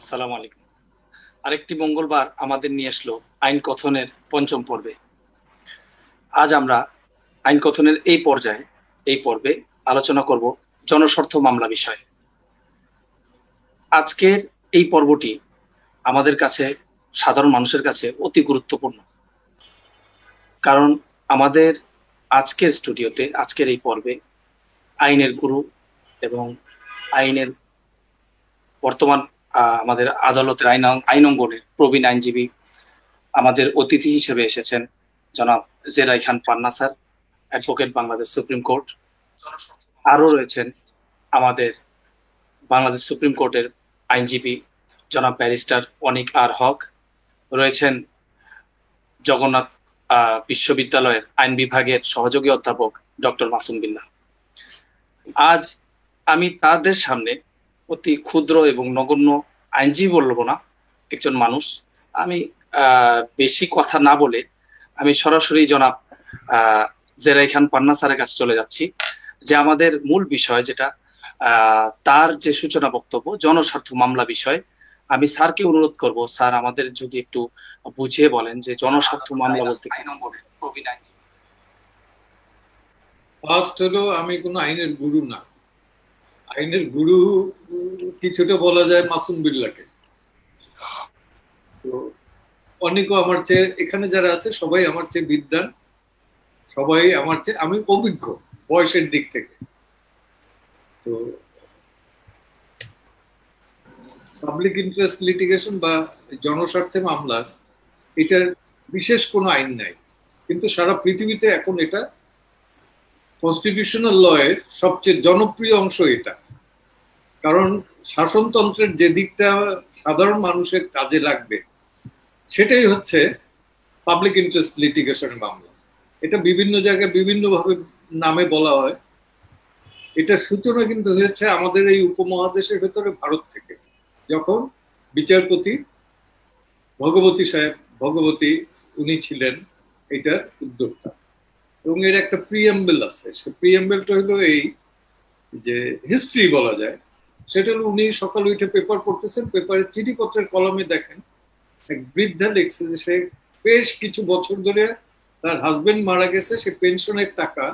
আসসালামু আলাইকুম। আরেকটি মঙ্গলবার আমাদের নিয়ে আসলো আইন কথনের পঞ্চম পর্বে। আজ আমরা আইন কথনের এই পর্বে আলোচনা করব জনস্বার্থ মামলা বিষয়ে। আজকের এই পর্বটি আমাদের কাছে, সাধারণ মানুষের কাছে অতি গুরুত্বপূর্ণ। কারণ আমাদের আজকের স্টুডিওতে, আজকের এই পর্বে আইনের গুরু এবং আইনের বর্তমান আমাদের আদালতের আইন অঙ্গনের প্রবীণ আইনজীবী আমাদের অতিথি হিসেবে এসেছেন জনাব জেরাই Khan Panna sir, advocate, Bangladesh supreme court. আরো রয়েছেন আমাদের বাংলাদেশ সুপ্রিম কোর্টের আইনজীবী জনাব ব্যারিস্টার অনিক আর হক, রয়েছেন জগন্নাথ বিশ্ববিদ্যালয়ের আইন বিভাগের সহযোগী অধ্যাপক ডক্টর মাসুম বিল্লাহ। আজ আমি তাদের সামনে অতি ক্ষুদ্র এবং নগণ্য আইনজীবী বলবো না, একজন মানুষ। আমি বেশি কথা না বলে আমি সরাসরি জনাব জেরাই খান পান্না স্যারের কাছে চলে যাচ্ছি, যে আমাদের মূল বিষয় যেটা, তার যে সূচনা বক্তব্য জনস্বার্থ মামলা বিষয়। আমি স্যারকে অনুরোধ করব, স্যার আমাদের যদি একটু বুঝিয়ে বলেন যে জনস্বার্থ মামলা বলতে কি। প্রবীণ আইনজীবী। ফার্স্ট হলো, আমি কোনো আইনের গুরু না। আইনের গুরু কিছুটা বলা যায় মাসুম বিল্লাহকে। তো অনেকও আমার চেয়ে, এখানে যারা আছে সবাই আমার চেয়ে বিদ্বান, সবাই আমার চেয়ে, আমি অভিজ্ঞ বয়সের দিক থেকে। তো পাবলিক ইন্টারেস্ট লিটিগেশন বা জনস্বার্থে মামলা, এটার বিশেষ কোনো আইন নাই, কিন্তু সারা পৃথিবীতে এখন এটা কনস্টিটিউশনাল ল এর সবচেয়ে জনপ্রিয় অংশ এটা। কারণ শাসনতন্ত্রের যে দিকটা সাধারণ মানুষের কাজে লাগবে সেটাই হচ্ছে পাবলিক ইন্টারেস্ট লিটিগেশনের মামলা। এটা বিভিন্ন জায়গায় বিভিন্নভাবে নামে বলা হয়। এটার সূচনা কিন্তু হয়েছে আমাদের এই উপমহাদেশের ভেতরে ভারত থেকে, যখন বিচারপতি ভগবতী উনি ছিলেন এটার উদ্যোক্তা। এবং এর একটা প্রিএম্বেল আছে, সে প্রিএম্বেলটা হলো এই যে হিস্ট্রি বলা যায়। সেটা হলো, উনি সকালে উঠে পেপার পড়তেছেন, পেপারের চিঠিপত্রের কলমে দেখেন এক বৃদ্ধা লিখছে যে সে বেশ কিছু বছর ধরে তার হাজবেন্ড মারা গেছে, সে পেনশনের টাকা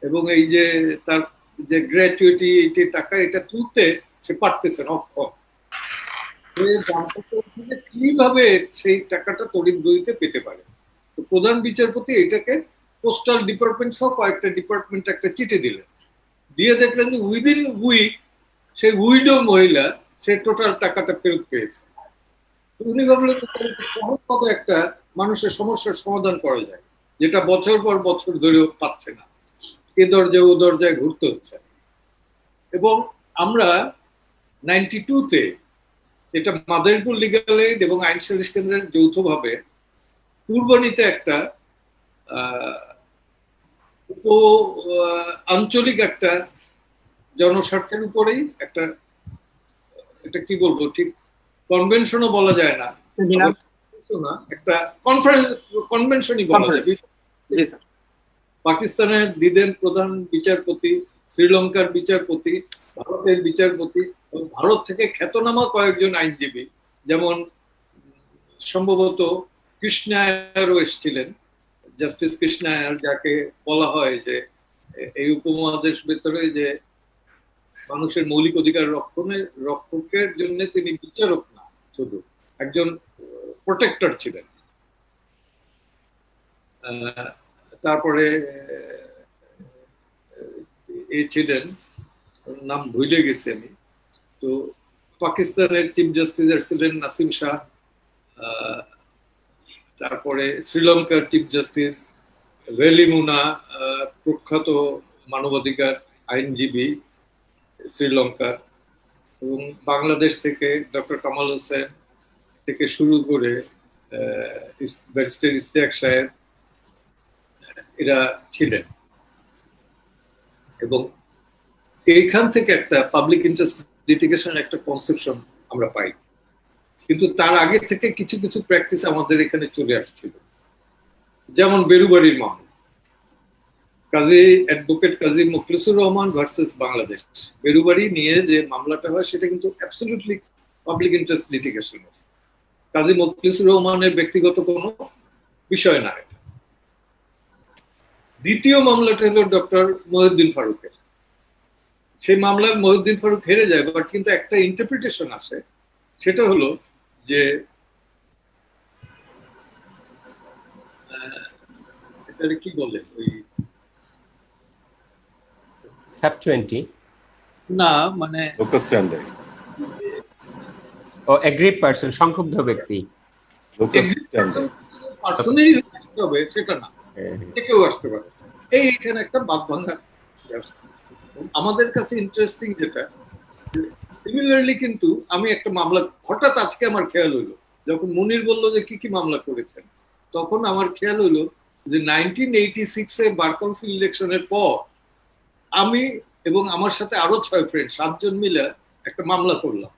এবং এই যে তার যে গ্র্যাচুইটি টাকা, এটা তুলতে সে পারতেছেন অক্ষম। কিভাবে সেই টাকাটা তড়িৎ গতিতে পেতে পারে। তো প্রধান বিচারপতি এটাকে পোস্টাল ডিপার্টমেন্ট সহ কয়েকটা ডিপার্টমেন্ট একটা চিঠি দিলেন, দিয়ে দেখলেন যে উইদিন উইক সেই উইডো মহিলা সে টোটাল টাকাটা ফেরত পেয়েছে। উনি ভাবলেন সহজভাবে একটা মানুষের সমস্যার সমাধান করা যায়, যেটা বছর পর বছর ধরেও পাচ্ছে না, এ দরজায় ও দরজায় ঘুরতে হচ্ছে। এবং আমরা 92-তে এটা মাদারীপুর লিগ্যাল এইড এবং আইন সালিশ কেন্দ্রের যৌথভাবে পূর্বনীতে একটা আঞ্চলিক একটা জনস্বার্থের উপরেই একটা, এটা কি বলবো, ঠিক কনভেনশনও বলা যায় না, একটা কনভেনশনই বলা যায়। পাকিস্তানের দিদেন প্রধান বিচারপতি, শ্রীলঙ্কার বিচারপতি, ভারতের বিচারপতি, ভারত থেকে খ্যাতনামা কয়েকজন আইনজীবী, যেমন সম্ভবত কৃষ্ণায়ারও এসেছিলেন, জাস্টিস কৃষ্ণায়ার, যাকে বলা হয় যে এই উপমহাদেশ ভেতরে যে মানুষের মৌলিক অধিকার রক্ষকের জন্য তিনি বিচারক না, শুধু একজন প্রোটেক্টর ছিলেন। তারপরে ছিলেন, নাম ভুলে গেছি আমি, তো পাকিস্তানের চিফ জাস্টিস ছিলেন নাসিম শাহ। তারপরে শ্রীলঙ্কার চিফ জাস্টিস ভেলিমুনা, প্রখ্যাত মানবাধিকার আইনজীবী শ্রীলঙ্কার। এবং বাংলাদেশ থেকে ডক্টর কামাল হোসেন থেকে শুরু করে ব্যারিস্টার ইশতিয়াক সাহেব, এরা ছিলেন। এবং এইখান থেকে একটা পাবলিক ইন্টারেস্ট লিটিগেশন একটা কনসেপশন আমরা পাই। কিন্তু তার আগে থেকে কিছু কিছু প্র্যাকটিস আমাদের এখানে চলে আসছিল, যেমন বেরুবাড়ির মামলা, অ্যাডভোকেট কাজী মুখলিসুর রহমান ভার্সেস বাংলাদেশ। বেরুবাড়ি নিয়ে যে মামলাটা হয় সেটা কিন্তু অ্যাবসলিউটলি পাবলিক ইন্টারেস্ট লিটিগেশন। কাজী মোখলিসুর রহমানের ব্যক্তিগত কোনো বিষয় না এটা। দ্বিতীয় মামলাটা হলো ডক্টর মহিউদ্দিন ফারুকের। সেই মামলায় মহিউদ্দিন ফারুক হেরে যায়, বাট কিন্তু একটা ইন্টারপ্রিটেশন আসে, সেটা হলো যে এটা কি বলে ওই SAP 20 না মানে লোকাস স্ট্যান্ডার্ড, ও এগ্রিড পারসন, সংক্ষুব্ধ ব্যক্তি। লোকাস স্ট্যান্ডার্ড পার্সোনালি আসতে হবে সেটা না, কেউ আসতে পারে। এইখানে একটা বাদ ভাঙা আমাদের কাছে ইন্টারেস্টিং যেটা, সিমিলারলি কিন্তু আমি একটা মামলা হঠাৎ আজকে আমার খেয়াল হইলো, যখন মুনির বললো যে কি কি মামলা করেছেন, তখন আমার খেয়াল হইলো যে 1986 বার কাউন্সিল ইলেকশনের পর আমি এবং আমার সাথে আরো 6 ফ্রেন্ড 7 জন মিলে একটা মামলা করলাম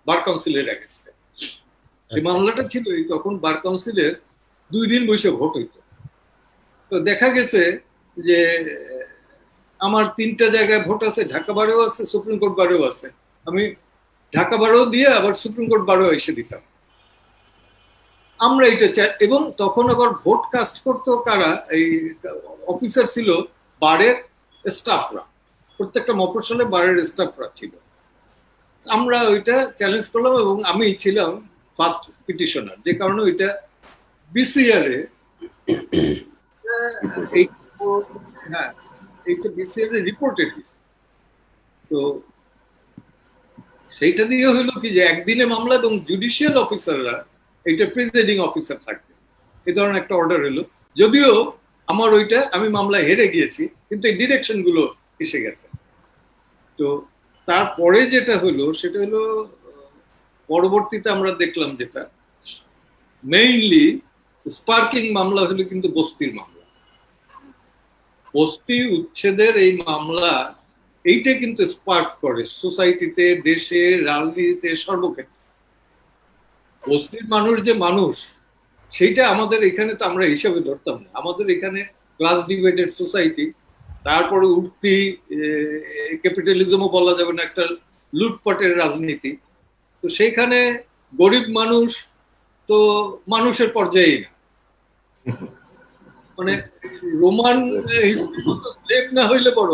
বার কাউন্সিলের এগেইনস্টে। সেই মামলাটা ছিল তখন বার কাউন্সিলের 2 দিন বসে ভোট হইতো। তো দেখা গেছে যে আমার 3টা জায়গায় ভোট আছে, ঢাকা বারেও আছে, সুপ্রিম কোর্ট বারেও আছে। আমি ঢাকা বারেও দিয়ে আবার সুপ্রিম কোর্ট বারেও এসে দিতাম। আমরা এটা চাই, এবং তখন আবার ভোট কাস্ট করতো কারা, এই অফিসার ছিল বারের স্টাফরা, প্রত্যেকটা মফস্বলে বারের স্টাফরা ছিল। আমরা ওইটা চ্যালেঞ্জ করলাম এবং আমি ছিলাম ফার্স্ট পিটিশনার, যে কারণে ওইটা বিসিআর এ হ্যাঁ এইটা বিসিআর এ রিপোর্টেড হয়েছে। তো সেইটা দিয়ে হলো কি যে একদিনে মামলা এবং জুডিশিয়াল অফিসাররা এটা প্রিসাইডিং অফিসার থাকবে, এই ধরনের একটা অর্ডার হলো। যদিও আমার ওইটা আমি মামলা হেরে গিয়েছি, কিন্তু এই ডিরেকশন গুলো এসে গেছে। তো তারপরে যেটা হলো সেটা হলো পরবর্তীতে আমরা দেখলাম যেটা মেইনলি স্পার্কিং মামলা হলো কিন্তু বস্তির মামলা। বস্তি উচ্ছেদের এই মামলা এইটা কিন্তু স্পার্ক করে সোসাইটিতে, দেশে, রাজনীতিতে, সর্বক্ষেত্রে। বস্তির মানুষ যে মানুষ সেইটা আমাদের এখানে তো আমরা হিসাবে ধরতাম না। আমাদের এখানে ক্লাস ডিভাইডেড সোসাইটি, তারপরে উঠতি ক্যাপিটালিজমও বলা যাবে না, একটা লুটপাটের রাজনীতি। তো সেইখানে গরিব মানুষ তো মানুষের পর্যায়েই না, মানে রোমান স্লেভ না হইলে বড়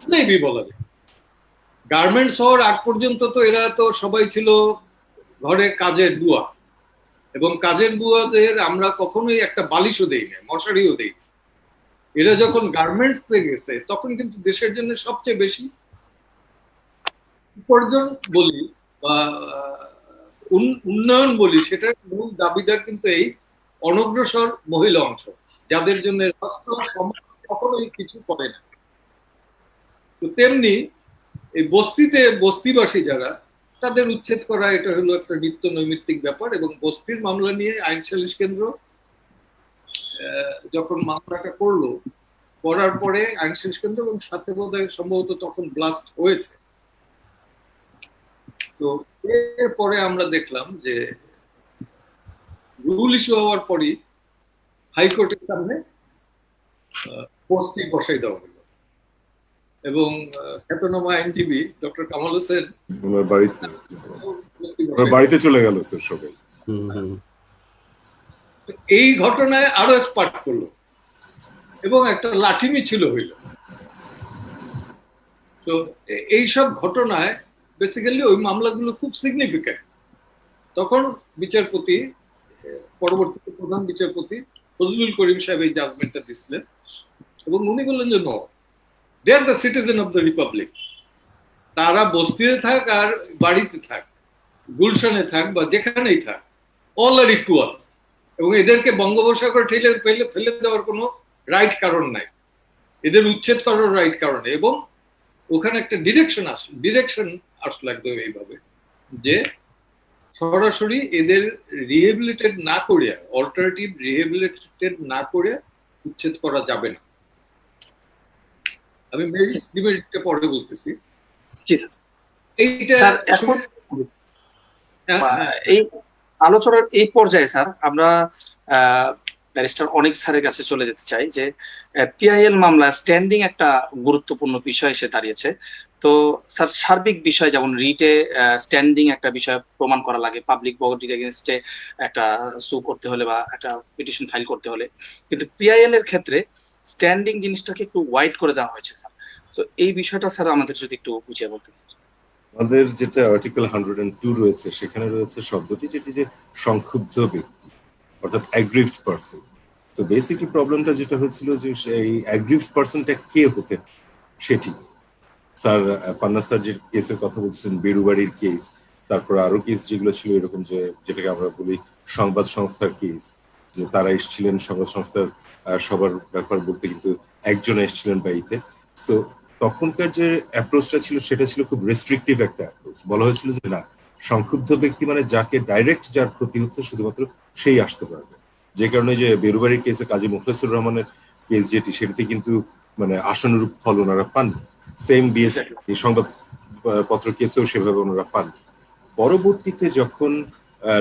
স্লেভই বলা যায়। গার্মেন্টস হওয়ার আগ পর্যন্ত তো এরা তো সবাই ছিল ঘরে কাজের বুয়া, এবং কাজের বুয়াদের আমরা কখনোই একটা বালিশও দেই না, মশারিও দেই না। এরা যখন গার্মেন্টস এ গেছে তখন কিন্তু দেশের জন্য সবচেয়ে বেশি উপার্জন বলি বা উন্নয়ন বলি, সেটার মূল দাবিদার কিন্তু এই অনগ্রসর মহিলা অংশ, যাদের জন্য রাষ্ট্র সমাজ কখনোই কিছু করে না। তো তেমনি এই বস্তিতে বস্তিবাসী যারা, তাদের উচ্ছেদ করা এটা হলো একটা নিত্য নৈমিত্তিক ব্যাপার। এবং বস্তির মামলা নিয়ে আইন সালিশ কেন্দ্র যখন মামলাটা করলো, করার পরে আইন সালিশ কেন্দ্র এবং সাথে বোধহয় সম্ভবত তখন ব্লাস্ট হয়েছে। তো এরপরে আমরা দেখলাম যে রুল ইস্যু হওয়ার পরই হাইকোর্টের সামনে বস্তি বসাই দেওয়া হলো, এবং খ্যাতনামা আইনজীবী ডক্টর কামাল হোসেন বাড়িতে চলে গেল স্যার সবাই। এই ঘটনায় আরো স্পার্ক করলো এবং একটা লাঠি মিছিল হইল। তো এইসব ঘটনায় বেসিক্যালি ওই মামলাগুলো খুব সিগনিফিক্যান্ট। তখন বিচারপতি, পরবর্তীতে প্রধান বিচারপতি ফজলুল করিম সাহেব এই জাজমেন্টটা দিছিলেন, এবং উনি বললেন যে no, they are the citizen of the republic. তারা বস্তিতে থাক আর বাড়িতে থাক, গুলশানে থাক বা যেখানেই থাক, অল আর ইকুয়াল, এবং এদেরকে বঙ্গোপসাগরে ফেলে দেওয়ার কোনো রাইট কারণ নাই, এদের উচ্ছেদ করার রাইট কারণে। এবং ওখানে একটা ডিরেকশন আসলো একদম এইভাবে যে সরাসরি এদের রিহেবিলিটেড না করে, অল্টারনেটিভ রিহেবিলিটেড না করে উচ্ছেদ করা যাবে না। আমি মেরিটসটা পরে বলতেছি। এইটা এখন এই আলোচনার এই পর্যায়ে স্যার আমরা ব্যারিস্টার অনেক স্যারের কাছে চলে যেতে চাই যে পিআইএল মামলা স্ট্যান্ডিং একটা গুরুত্বপূর্ণ বিষয় এসে দাঁড়িয়েছে। তো স্যার, সার্বিক বিষয় যেমন রিটে স্ট্যান্ডিং একটা বিষয় প্রমাণ করা লাগে, পাবলিক বডির এগেনস্টে একটা সু করতে হলে বা একটা পিটিশন ফাইল করতে হলে, কিন্তু পিআইএল এর ক্ষেত্রে স্ট্যান্ডিং জিনিসটাকে একটু ওয়াইড করে দেওয়া হয়েছে স্যার। তো এই বিষয়টা স্যার আমাদের যদি একটু বুঝিয়ে বলতেন স্যার। আমাদের যেটা আর্টিকেল 102 রয়েছে সেখানে রয়েছে শব্দটি যেটি যে সংক্ষুব্ধ ব্যক্তি, অর্থাৎ অ্যাগ্রিভড পার্সন। তো বেসিকলি প্রবলেমটা যেটা হয়েছিল যে সেই অ্যাগ্রিভড পার্সনটা কে হতে, সেটি স্যার পান্না স্যার যে কেসের কথা বলছিলেন, বেড়ুবাড়ির কেস, তারপর আরো কেস যেগুলো ছিল এরকম যে যেটাকে আমরা বলি সংবাদ সংস্থার কেস, যে তারা এসেছিলেন সংবাদ সংস্থার সবার ব্যাপার বলতে, কিন্তু একজন এসেছিলেন বাড়িতে। সো তখনকার যে অ্যাপ্রোচটা ছিল সেটা ছিল খুব রেস্ট্রিকটিভ একটা অ্যাপ্রোচ। বলা হয়েছিল যে না, সংক্ষুব্ধ ব্যক্তি মানে যাকে ডাইরেক্ট যার ক্ষতি হচ্ছে শুধুমাত্র সেই আসতে পারবে। যে কারণে যে বেরুবাড়ির কেসে কাজী মুখলেসুর রহমানের কেস যেটি, সেটিতে কিন্তু মানে আশানুরূপ ফল ওনারা পাননি। সেম বিএস সংবাদপত্র কেসেও সেভাবে ওনারা পাননি। পরবর্তীতে যখন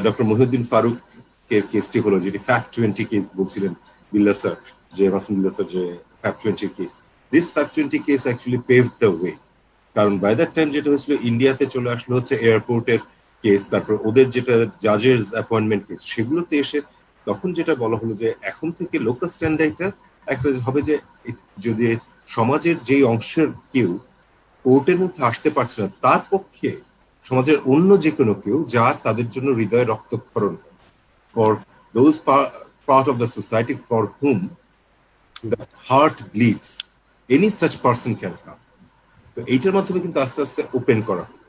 ডক্টর মহিউদ্দিন ফারুকের কেসটি হলো, যেটি ফ্যাক্ট 20 কেস বলছিলেন বিল্লা স্যার, যে মাসুম বিল্লা স্যার, যে fact 20 case, this fact 20 case actually paved the way. কারণ বাই দ্যাট টাইম যেটা হয়েছিল, ইন্ডিয়াতে চলে আসলো হচ্ছে এয়ারপোর্টের কেস, তারপর ওদের যেটা জাজের অ্যাপয়েন্টমেন্ট কেস, সেগুলোতে এসে তখন যেটা বলা হলো যে এখন থেকে লোকাল স্ট্যান্ডার্ডটা একটা হবে যে যদি সমাজের যেই অংশের কেউ কোর্টের মধ্যে আসতে পারছে না, তার পক্ষে সমাজের অন্য যে কোনো কেউ যা তাদের জন্য হৃদয়ে রক্তক্ষরণ, for those part of the society for whom the heart bleeds, any such person can come. তো এইটার মাধ্যমে কিন্তু আস্তে আস্তে ওপেন করা হলো।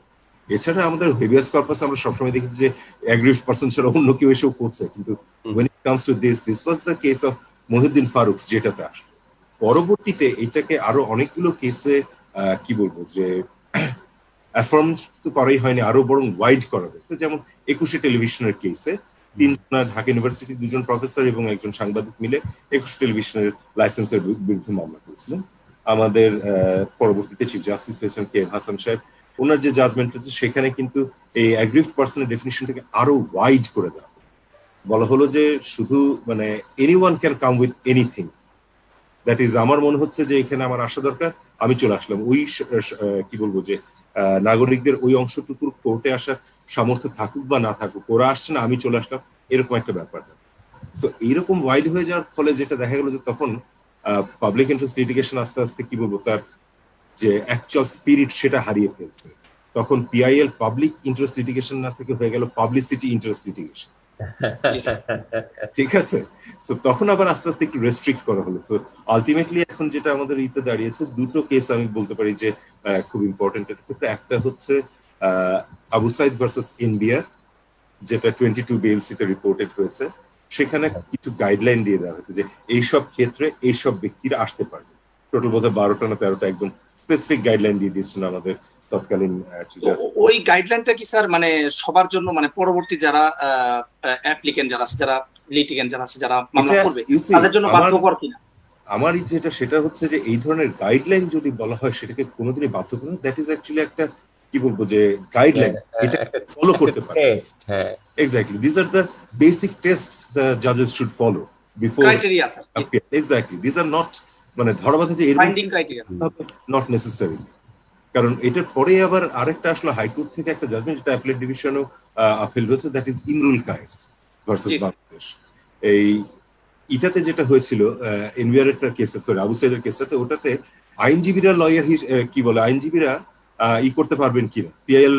এছাড়া আমাদের হেভিয়াস কর্পাস আমরা সবসময় দেখি যে অ্যাগ্রিভড পার্সন ছাড়া অন্য কেউ এসেও করছে, কিন্তু when it comes to this was the case of Mohiuddin Faruk, যেটাতে আসলো। পরবর্তীতে এটাকে আরো অনেকগুলো কেসে কি বলবো যে অ্যাফার্ম তো করাই হয়নি, আরো বরং ওয়াইড করা হয়েছে। যেমন 21 টেলিভিশনের কেসে ঢাকা ইউনিভার্সিটির 2জন প্রফেসর এবং একজন সাংবাদিক মিলে 21 টেলিভিশনের লাইসেন্সের বিরুদ্ধে মামলা করেছিলেন। আমাদের পরবর্তীতে চিফ জাস্টিস হয়েছেন কে হাসান সাহেব, ওনার যে জাজমেন্ট হচ্ছে সেখানে কিন্তু এই অ্যাগ্রিভড পার্সনের ডেফিনিশনটাকে আরো ওয়াইড করে দেওয়া বলা হলো যে শুধু মানে anyone can come with anything. That is, আমার মনে হচ্ছে যে এখানে আমার আসা দরকার, আমি চলে আসলাম। ওই কি বলবো যে নাগরিকদের ওই অংশটুকুর কোর্টে আসার সামর্থ্য থাকুক বা না থাকুক, ওরা আসছে না, আমি চলে আসলাম, এরকম একটা ব্যাপার। তো এইরকম ওয়াইড হয়ে যাওয়ার ফলে যেটা দেখা গেল যে তখন পাবলিক ইন্টারেস্ট লিটিগেশন আস্তে আস্তে কি বলবো তার যে অ্যাকচুয়াল স্পিরিট সেটা হারিয়ে ফেলছে। তখন পিআইএল পাবলিক ইন্টারেস্ট লিটিগেশন না থেকে হয়ে গেল পাবলিসিটি ইন্টারেস্ট লিটিগেশন। ঠিক আছে, তো তখন আবার আস্তে আস্তে একটু রেস্ট্রিক্ট করা হলো। তো আলটিমেটলি এখন যেটা আমাদের ইতে দাঁড়িয়েছে, দুটো কেস আমি বলতে পারি যে খুব ইম্পর্টেন্ট। একটা হচ্ছে আবু সাইদ ভার্সেস ইন্ডিয়া, যেটা 22 বিএলসি তে রিপোর্টেড হয়েছে। সেখানে কিছু গাইডলাইন দিয়ে দেওয়া হয়েছে যে এইসব ক্ষেত্রে এইসব ব্যক্তিরা আসতে পারবে। টোটাল বোধহয় 12টা না 13টা একদম স্পেসিফিক গাইডলাইন দিয়ে দিয়েছিল আমাদের তৎকালীন। ওই গাইডলাইনটা কি স্যার মানে সবার জন্য, মানে পরবর্তী যারা অ্যাপ্লিকেন্ট যারা আছে, যারা লিটিগেন্ট যারা আছে, যারা মামলা করবে তাদের জন্য বাধ্যকর কিনা? আমার যেটা সেটা হচ্ছে যে এই ধরনের গাইডলাইন যদি বলা হয় সেটাকে কোনোদিনই বাধ্যকর না। দ্যাট ইজ অ্যাকচুয়ালি একটা কি বলবো যে গাইডলাইন, এটা ফলো করতে পারে। Exactly, this are the basic tests the জাজেস should follow before criteria sir. Exactly, this are not মানে ধরা বাঁধা যে ফাইন্ডিং ক্রাইটেরিয়া, নট নেসেসারি। কারণ এটার পরে আবার আরেকটা আসলো হাইকোর্ট থেকে একটা জাজমেন্ট, যেটা অ্যাপিলেট ডিভিশনও আপিল হয়েছে, that is Imrul Kayes versus Bangladesh. এই এটাতে যেটা হয়েছিল এনভিআর এর কেসে, সরি আবু সাইদের কেসটাতে, ওটাতে আইনজীবীরা লয়ার কি বলে আইনজীবীরা করতে পারবেন কিনা, পিআইএল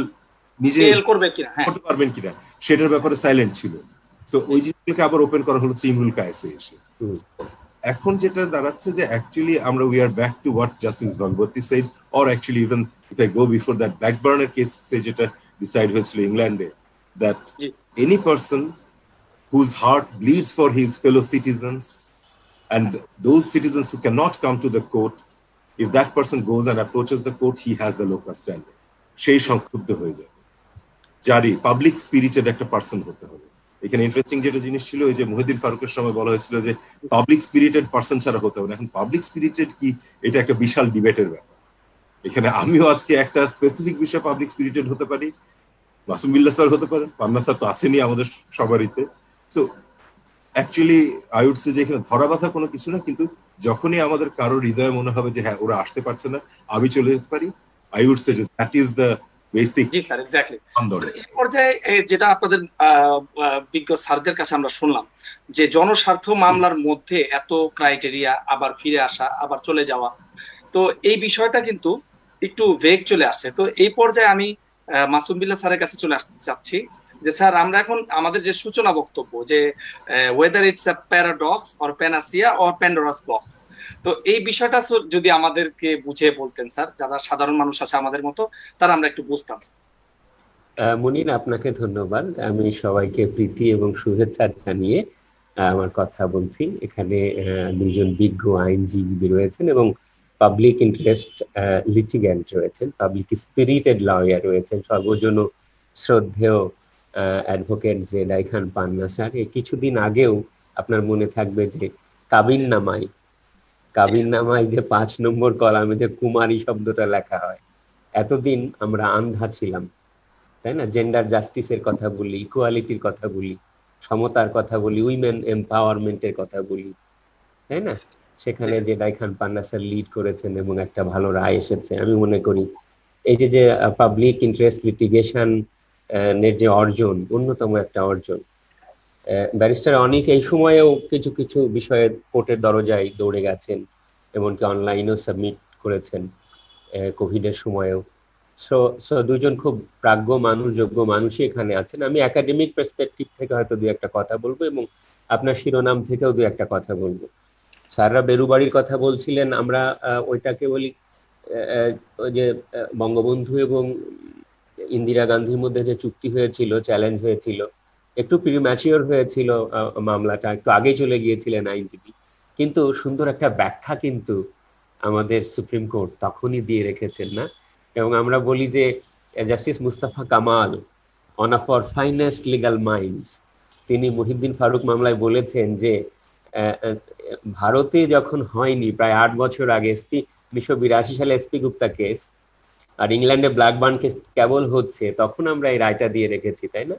নিজে করবে কিনা, করতে পারবেন কিনা সেটার ব্যাপারে সাইলেন্ট ছিল। সো ওই জিনিসগুলোকে আবার ওপেন করা হলো ইমরুল কায়েসে এসে। এখন যেটা দাঁড়াচ্ছে যে অ্যাকচুয়ালি আমরা we are back to what justice Bhagwati said, or actually even if I go before that ব্ল্যাকবার্নের কেস যেটা ডিসাইড হয়েছিল ইংল্যান্ডে, that any person whose heart bleeds for his fellow citizens and those citizens who cannot come to the court, if that person goes and approaches the court, he has the locus standi, সেই সংক্ষুব্ধ হয়ে যায়, যারই public spirited একটা person হতে হবে। এখানে interesting যেটা জিনিস ছিল, ওই যে মহিউদ্দিন ফারুকের সময় বলা হয়েছিল যে পাবলিক স্পিরিটেড পার্সন ছাড়া হতে হবে না। এখন পাবলিক স্পিরিটেড কি, এটা একটা বিশাল ডিবেটের ব্যাপার। এখানে আমিও আজকে একটা স্পেসিফিক বিষয়ে পাবলিক স্পিরিটেড হতে পারি, মাসুম বিল্লাহ স্যার হতে পারেন, পান্না স্যার তো আসেনি আমাদের সবারইতে। So actually I would say যে এখানে ধরা বাঁধা কোনো কিছু না, কিন্তু যখনই আমাদের কারোর হৃদয়ে মনে হবে যে হ্যাঁ ওরা আসতে পারছে না, আমি চলে যেতে পারি, আই উড সে যে that is the basic. G sir, exactly. এই পর্যায়ে যেটা আপনাদের বিজ্ঞ স্যারদের কাছে আমরা শুনলাম যে জনস্বার্থ মামলার মধ্যে এত ক্রাইটেরিয়া, আবার ফিরে আসা, আবার চলে যাওয়া, তো এই বিষয়টা কিন্তু একটু ভেগ চলে আসছে। তো এই পর্যায়ে আমি মাসুম বিল্লাহ স্যারের কাছে চলে আসতে চাচ্ছি যে স্যার, আমরা এখন আমাদের যে সূচনা বক্তব্য যে whether it's a paradox or panacea or Pandora's box, তো এই বিষয়টা যদি আমাদেরকে বুঝিয়ে বলতেন স্যার, যারা সাধারণ মানুষ আছে আমাদের মতো, তারা আমরা একটু বুঝতাম। মুনির, আপনাকে ধন্যবাদ। আমি সবাইকে প্রীতি এবং শুভেচ্ছা জানিয়ে আমার কথা বলছি। এখানে দুজন বিজ্ঞ আইনজীবী রয়েছেন এবং পাবলিক ইন্টারেস্ট লিটিগ্যান্ট রয়েছেন, পাবলিক স্পিরিটেড লয়ার রয়েছেন, সর্বজন শ্রদ্ধেয় অ্যাডভোকেট জেদাই খান পান্না স্যার। এই কিছুদিন আগেও আপনার মনে থাকবে যে কাবিননামায় যে 5 নম্বর কলামে যে কুমারী শব্দটা লেখা হয়, এতদিন আমরা আন্ধা ছিলাম, তাই না? জেন্ডার জাস্টিসের কথা বলি, ইকুয়ালিটির কথা বলি, সমতার কথা বলি, উইমেন এম্পাওয়ারমেন্টের কথা বলি, তাই না? সেখানে জেদাই খান পান্না স্যার লিড করেছেন এবং একটা ভালো রায় এসেছে। আমি মনে করি এই যে পাবলিক ইন্টারেস্ট লিটিগেশন এর যে অর্জন, অন্যতম একটা অর্জন। ব্যারিস্টার অনেক এই সময়েও কিছু কিছু বিষয়ে কোর্টের দরজায় দৌড়ে গেছেন, এমনকি অনলাইনেও সাবমিট করেছেন কোভিডের সময়েও। সো দুজন খুব প্রাজ্ঞ মানুষ, যোগ্য মানুষই এখানে আছেন। আমি একাডেমিক পার্সপেক্টিভ থেকে হয়তো দু একটা কথা বলবো এবং আপনার শিরোনাম থেকেও দু একটা কথা বলবো। স্যাররা বেরুবাড়ির কথা বলছিলেন, আমরা ওইটাকে বলি ওই যে বঙ্গবন্ধু এবং ইন্দিরা গান্ধীর মধ্যে যে চুক্তি হয়েছিল, চ্যালেঞ্জ হয়েছিল, একটু প্রিম্যাচিওর হয়েছিল মামলাটা, একটু আগে চলে গিয়েছিলেন আইনজীবী, কিন্তু সুন্দর একটা ব্যাখ্যা কিন্তু আমাদের সুপ্রিম কোর্ট তখনই দিয়ে রেখেছেন না। এবং আমরা বলি যে justice Mustafa Kamal, one of our finest legal minds, তিনি মহিউদ্দিন ফারুক মামলায় বলেছেন যে ভারতে যখন হয়নি প্রায় 8 বছর আগে 1982 সালে এসপি গুপ্তা কেস, আর ইংল্যান্ডে ব্ল্যাকবার্ন কেস কেবল হচ্ছে, তখন আমরা এই রায়টা দিয়ে রেখেছি, তাই না?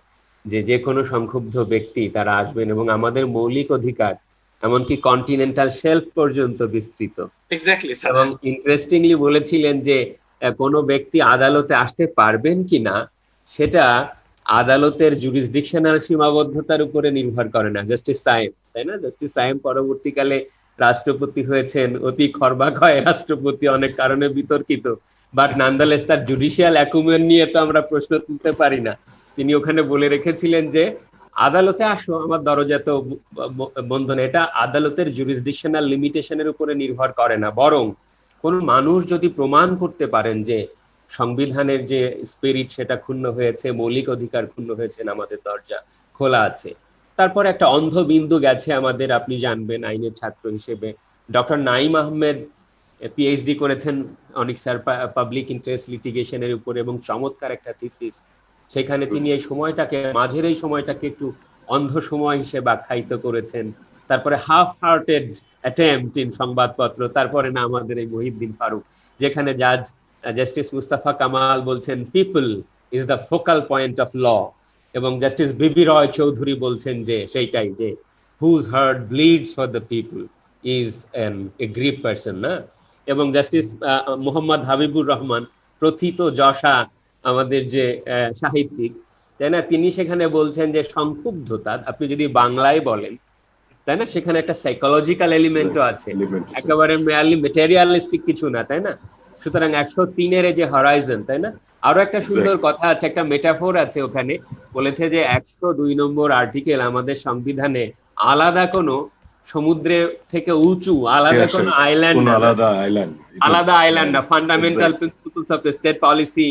যে কোনো সংক্ষুব্ধ ব্যক্তি তারা আসবেন এবং আমাদের মৌলিক অধিকার এমনকি কন্টিনেন্টাল শেলফ পর্যন্ত বিস্তৃত। এবং ইন্টারেস্টিংলি বলেছিলেন যে কোনো ব্যক্তি আদালতে আসতে পারবেন কিনা সেটা আদালতের জুরিসডিকশনাল সীমাবদ্ধতার উপরে নির্ভর করে না। জাস্টিস সায়েম, তাই না? জাস্টিস সায়েম পরবর্তীকালে রাষ্ট্রপতি হয়েছেন, অতি খর্বাক্ষয় রাষ্ট্রপতি, অনেক কারণে বিতর্কিত, বাট নানদালেস তার জুডিশিয়াল অ্যাকুমেন নিয়ে তো আমরা প্রশ্ন তুলতে পারি না। তিনি ওখানে বলে রেখেছিলেন যে আদালতে আসো, আমার দরজা তো বন্ধ না। এটা আদালতের জুরিসডিকশনাল লিমিটেশনের উপরে নির্ভর করে না, বরং কোন মানুষ যদি প্রমাণ করতে পারেন যে সংবিধানের যে স্পিরিট সেটা ক্ষুণ্ণ হয়েছে, মৌলিক অধিকার ক্ষুণ্ণ হয়েছে, আমাদের দরজা খোলা আছে। তারপর একটা অন্ধ বিন্দু গেছে আমাদের, আপনি জানবেন আইনের ছাত্র হিসেবে, ডক্টর নাইম আহমেদ পিএইচডি করেছেন অনেক স্যার পাবলিক ইন্টারেস্ট লিটিগেশনের উপর, এবং চমৎকার একটা থিসিস। সেখানে তিনি এই সময়টাকে, মাঝের এই সময়টাকে একটু অন্ধ সময় হিসেবে আখ্যায়িত করেছেন। তারপরে হাফ হার্টেড অ্যাটেম্পট ইন সংবাদপত্র, তারপরে না আমাদের এই মহিউদ্দিন ফারুক, যেখানে জাস্টিস মুস্তাফা কামাল বলছেন people is the focal point of law, এবং জাস্টিস বিবি রয় চৌধুরী বলছেন যে সেইটাই, যে whose heart bleeds for the people is an aggrieve person, না? এবং জাস্টিস মোহাম্মদ হাবিবুর রহমান, প্রথিত যশা আমাদের যে সাহিত্যিক, তাই না, তিনি সেখানে বলছেন যে সংক্ষুব্ধতা আপনি যদি বাংলায় বলেন, তাই না, সেখানে একটা সাইকোলজিক্যাল এলিমেন্টও আছে, একেবারে মেয়ারলি ম্যাটেরিয়ালিস্টিক কিছু না, তাই না? সুতরাং 103-এর যে হরাইজন, তাই না? আরো একটা সুন্দর কথা আছে, একটা মেটাফোর আছে ওখানে, বলেছে যে 102 নম্বর আর্টিকেল আমাদের সংবিধানে আলাদা কোনো সমুদ্রের থেকে উঁচু আলাদা কোনো আলাদা আইল্যান্ড না, fundamental principles of state policy,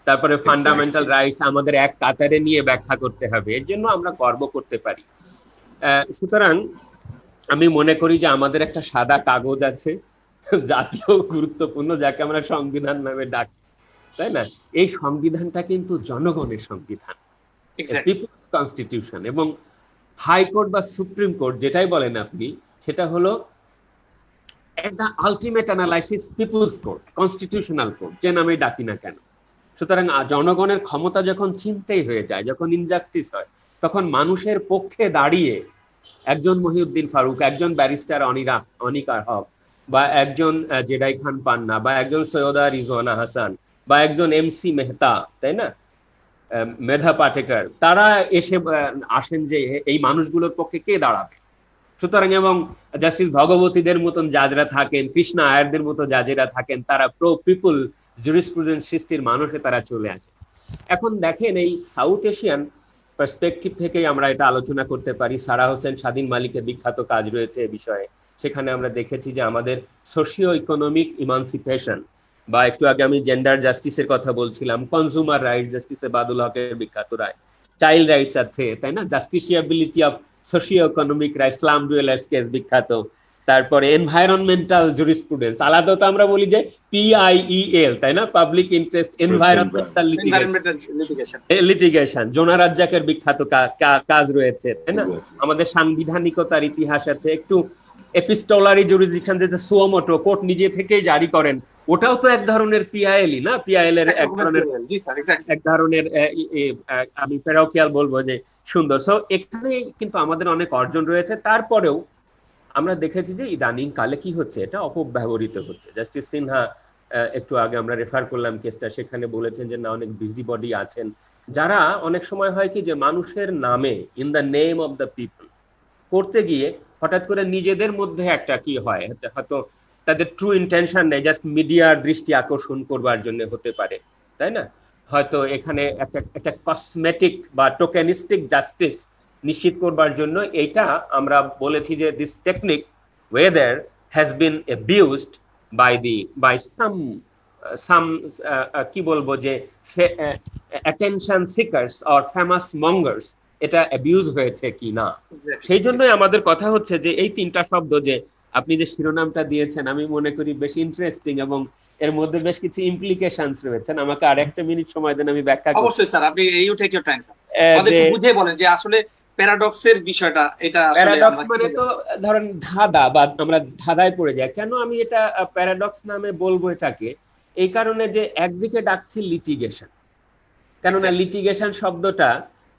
তারপরে ফান্ডামেন্টাল রাইটস আমাদের এক কাতারে নিয়ে ব্যাখ্যা করতে হবে, এর জন্য আমরা গর্ব করতে পারি। সুতরাং আমি মনে করি যে আমাদের একটা সাদা কাগজ আছে, জাতীয় গুরুত্বপূর্ণ, যাকে আমরা সংবিধান নামে ডাকি, তাই না? এই সংবিধানটা কিন্তু জনগণের সংবিধান, পিপলস কনস্টিটিউশন, এবং হাইকোর্ট বা সুপ্রিম কোর্ট যেটাই বলেন আপনি, সেটা হলো একটা ultimate analysis people's court, constitutional court, যে নামে ডাকি না কেন। সুতরাং জনগণের ক্ষমতা যখন ছিনতাই হয়ে যায়, যখন ইনজাস্টিস হয়, তখন মানুষের পক্ষে দাঁড়িয়ে একজন মহিউদ্দিন ফারুক, একজন ব্যারিস্টার অনিকা হক, বা একজন জেডাই খান পান্না, বা একজন সৈয়দা রিজওয়ানা হাসান, বা একজন MC মেহতা, তাই না, মেধা পাটেকর, তারা আসেন যে এই মানুষগুলোর পক্ষে কে দাঁড়াবে। সুতরাং এবং জাস্টিস ভগবতীদের মতন জাজরা থাকেন, কৃষ্ণা আয়ারদের মতো জাজেরা থাকেন, তারা প্রো পিপল জুরিসপ্রুডেন্স সৃষ্টির মানুষে তারা চলে আসে। এখন দেখেন এই সাউথ এশিয়ান পার্সপেক্টিভ থেকেই আমরা এটা আলোচনা করতে পারি। সারা হোসেন স্বাধীন মালিকের বিখ্যাত কাজ রয়েছে এ বিষয়ে। সেখানে আমরা দেখেছি যে আমাদের সোশিও ইকোনমিক ইমানসিপেশন, বা একটু আগে আমি জেন্ডার জাস্টিসের কথা বলছিলাম, কনজিউমার রাইটস, জাস্টিসে বাদুল হকের বিখ্যাত রায়, চাইল্ড রাইটস আছে, তাই না, justiciability of socio economic rights, slum dwellers case বিখ্যাত, তারপরে এনভায়রনমেন্টাল জুরিসপ্রুডেন্স, আলাদা তো আমরা বলি যে PIEL, তাই না, পাবলিক ইন্টারেস্ট এনভায়রনমেন্টাল লিটিগেশন, জোনা রাজ্জাকের বিখ্যাত কাজ রয়েছে, তাই না। আমাদের সাংবিধানিকতার ইতিহাস আছে, একটু এপিস্টোলারি জুরিসডিকশন, যেটা সুয়োমোটো কোর্ট নিজে থেকেই জারি করেন, ওটাও তো এক ধরনের PIL-ই না, PIL এর এক ধরনের আমি প্যারাকিয়াল বলবো যে সুন্দর। সো এখানে কিন্তু আমাদের অনেক অর্জন রয়েছে। তারপরেও আমরা দেখেছি যে ইদানিং কালে কি হচ্ছে, এটা অপব্যবহৃত হচ্ছে। জাস্টিস সিনহা একটু আগে আমরা রেফার করলাম কেসটা, সেখানে বলেছেন যে না, অনেক বিজি বডি আছেন যারা অনেক সময় হয় কি যে মানুষের নামে, in the name of the people করতে গিয়ে হঠাৎ করে নিজেদের মধ্যে একটা কি হয়, হয়তো তাদের ট্রু ইন্টেনশন নেই, জাস্ট মিডিয়ার দৃষ্টি আকর্ষণ করবার জন্য হতে পারে, তাই না। হয়তো এখানে একটা কসমেটিক বা টোকেনিস্টিক জাস্টিস নিশ্চিত করবার জন্য এইটা আমরা বলেছি যে this technique whether has been abused by some কি বলবো যে attention seekers or famous mongers, এটা অ্যাবিউজ হয়েছে কি না। সেই জন্যই আমাদের কথা হচ্ছে যে এই তিনটা শব্দ যে আপনি যে শিরোনামটা দিয়েছেন, আমি মনে করি বেশ ইন্টারেস্টিং এবং এর মধ্যে বেশ কিছু ইমপ্লিকেশনস রয়েছে। আমাকে আর একটা মিনিট সময় দেন, আমি ব্যাখ্যা করব। অবশ্যই স্যার, আপনি you take your time sir, আমাদের বুঝিয়ে বলেন যে আসলে প্যারাডক্সের বিষয়টা। এটা আসলে প্যারাডক্স মানে তো ধরেন ধাঁধা, বা আমরা ধাঁধায় পড়ে যাই। কেন আমি এটা প্যারাডক্স নামে বলবো এটাকে, এই কারণে যে একদিকে ডাকছি লিটিগেশন, কেননা লিটিগেশন শব্দটা